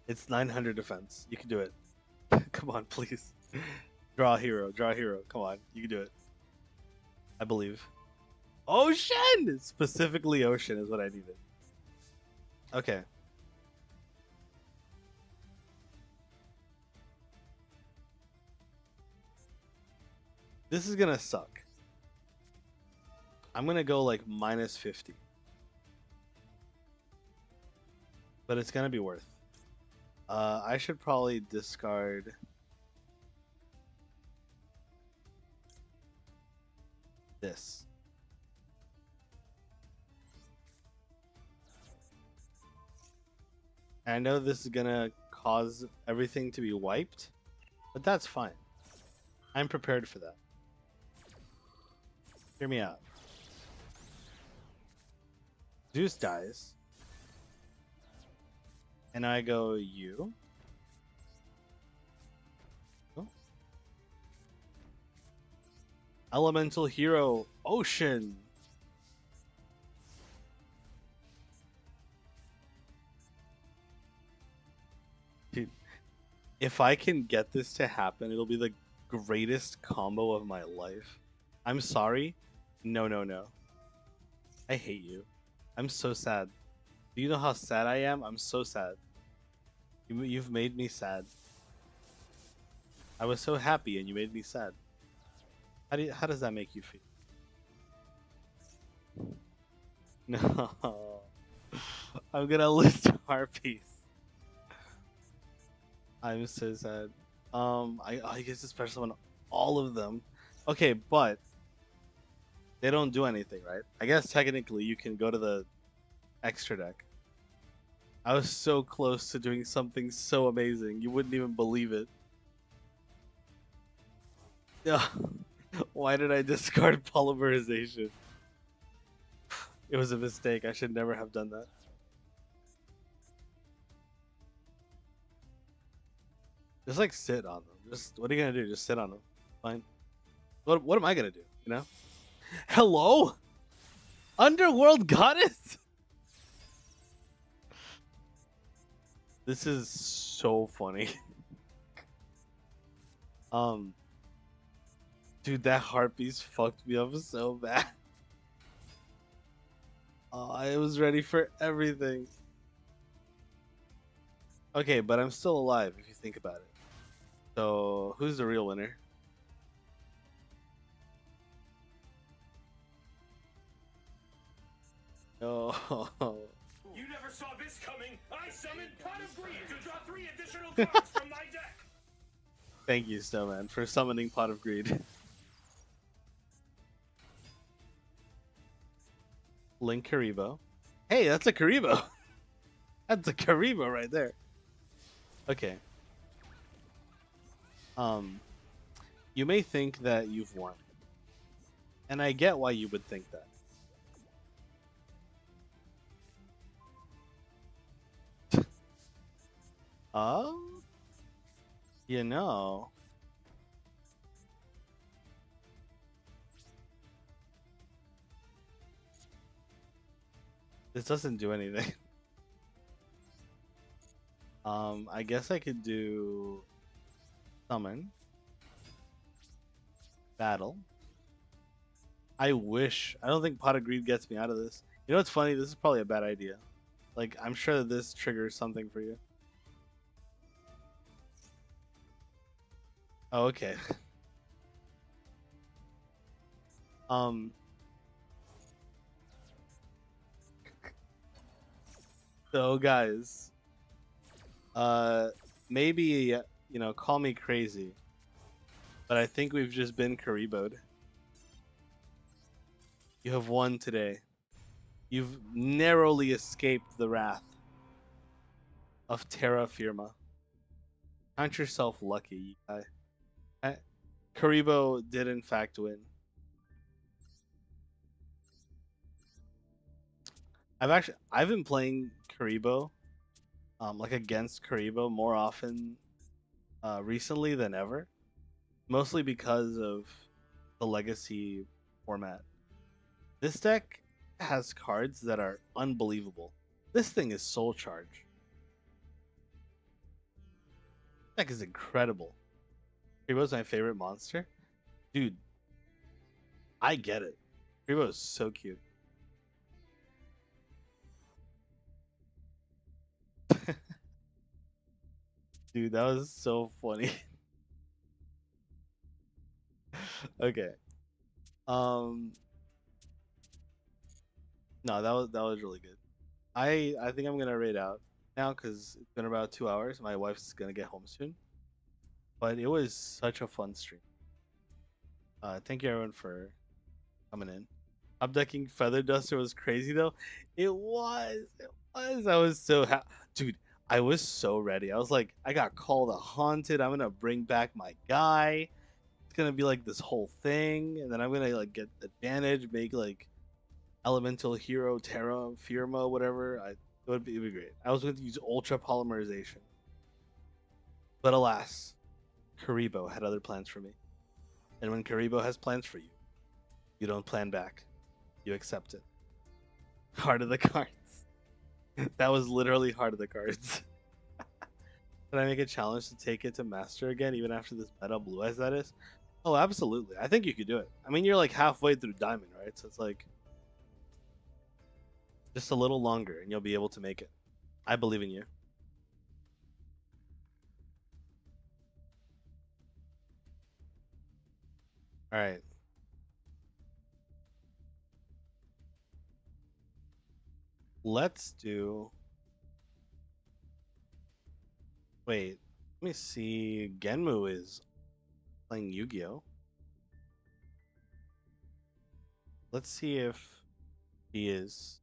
It's 900 defense. You can do it. Come on, please. Draw a hero. Draw a hero. Come on. You can do it. I believe. Ocean! Specifically Ocean is what I needed. Okay. This is gonna suck. I'm gonna go like minus 50. But it's gonna be worth. I should probably discard this. I know this is gonna cause everything to be wiped, but that's fine. I'm prepared for that. Hear me out. Zeus dies. And I go, you? Oh. Elemental Hero Ocean. Dude, if I can get this to happen, it'll be the greatest combo of my life. I'm sorry. No, no, no. I hate you. I'm so sad. Do you know how sad I am? I'm so sad. You've made me sad. I was so happy and you made me sad. How does that make you feel? No. I'm gonna lose to Harpies. I'm so sad. I guess it's special on all of them. Okay, but they don't do anything, right? I guess technically you can go to the extra deck. I was so close to doing something so amazing. You wouldn't even believe it. Yeah. Why did I discard polymerization? It was a mistake. I should never have done that. Just like sit on them. Just what are you gonna do? Just sit on them. Fine. What am I gonna do? You know? Hello? Underworld Goddess? This is so funny. Um Dude, that Harpies fucked me up so bad. I was ready for everything. Okay, but I'm still alive if you think about it. So who's the real winner? Oh, You never saw this coming. I summoned Pot of Greed to draw 3 additional cards from my deck. thank you, Snowman, for summoning Pot of Greed. Link Karibo. Hey, that's a Karibo. That's a Karibo right there. Okay. You may think that you've won, and I get why you would think that. Um, you know, this doesn't do anything. I guess I could do summon, battle. I wish. I don't think Pot of Greed gets me out of this. You know what's funny? This is probably a bad idea. Like, I'm sure that this triggers something for you. Oh, okay. um. So, guys, maybe call me crazy, but I think we've just been Karibo'd. You have won today. You've narrowly escaped the wrath of Terra Firma. Count yourself lucky, Karibo did in fact win. I've been playing Karibo, like against Karibo more often recently than ever, mostly because of the legacy format. This deck has cards that are unbelievable. This thing is Soul Charge. Deck is incredible. Karibo's my favorite monster. Dude, I get it. Karibo is so cute. Dude, that was so funny. Okay. Um no, that was really good. I think I'm gonna raid out now because it's been about 2 hours. My wife's gonna get home soon. But it was such a fun stream. Thank you everyone for coming in. Updecking Feather Duster was crazy though. It was. It was. I was so dude. I was so ready. I was like, I got called a haunted. I'm gonna bring back my guy. It's gonna be like this whole thing, and then I'm gonna like get advantage, make like elemental hero Terra Firma, whatever. It'd be great. I was going to use ultra polymerization, but alas, Karibo had other plans for me. And when Karibo has plans for you, you don't plan back. You accept it. Heart of the cards. That was literally heart of the cards. Can I make a challenge to take it to master again, even after this meta blue eyes that is? Oh, absolutely. I think you could do it. I mean, you're like halfway through diamond, right? So it's like just a little longer, and you'll be able to make it. I believe in you. All right. Let's do. Wait. Let me see. Genmu is playing Yu-Gi-Oh. Let's see if he is.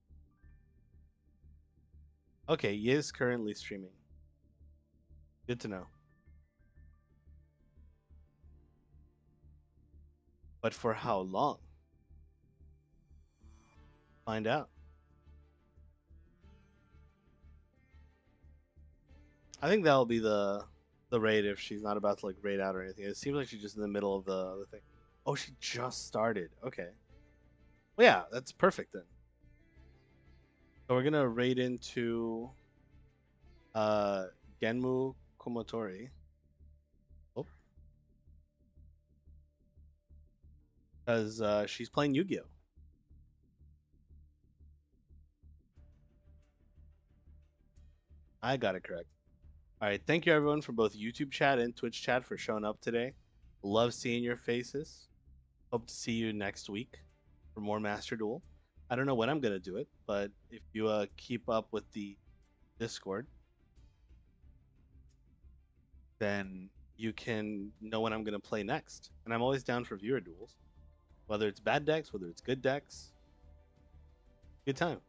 Okay, he is currently streaming. Good to know. But for how long? Find out. I think that'll be the raid if she's not about to like raid out or anything. It seems like she's just in the middle of the thing. Oh, she just started. Okay. Well, yeah, that's perfect then. So we're gonna raid into uh Genmu Komotori. Oh. Because she's playing Yu-Gi-Oh. I got it correct. All right, thank you everyone for both YouTube chat and Twitch chat for showing up today. Love seeing your faces. Hope to see you next week for more Master Duel. I don't know when I'm gonna do it, but if you keep up with the Discord, then you can know when I'm gonna play next. And I'm always down for viewer duels, whether it's bad decks, whether it's good decks. Good time.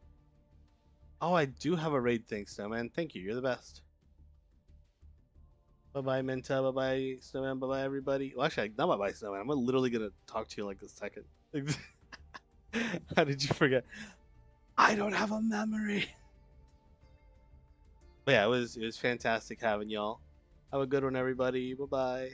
Oh, I do have a raid thing, Snowman. Thank you. You're the best. Bye bye, Minta. Bye bye, Snowman. Bye bye, everybody. Well, actually, not bye bye, Snowman. I'm literally gonna talk to you in like a second. How did you forget? I don't have a memory. But yeah, it was fantastic having y'all. Have a good one, everybody. Bye bye.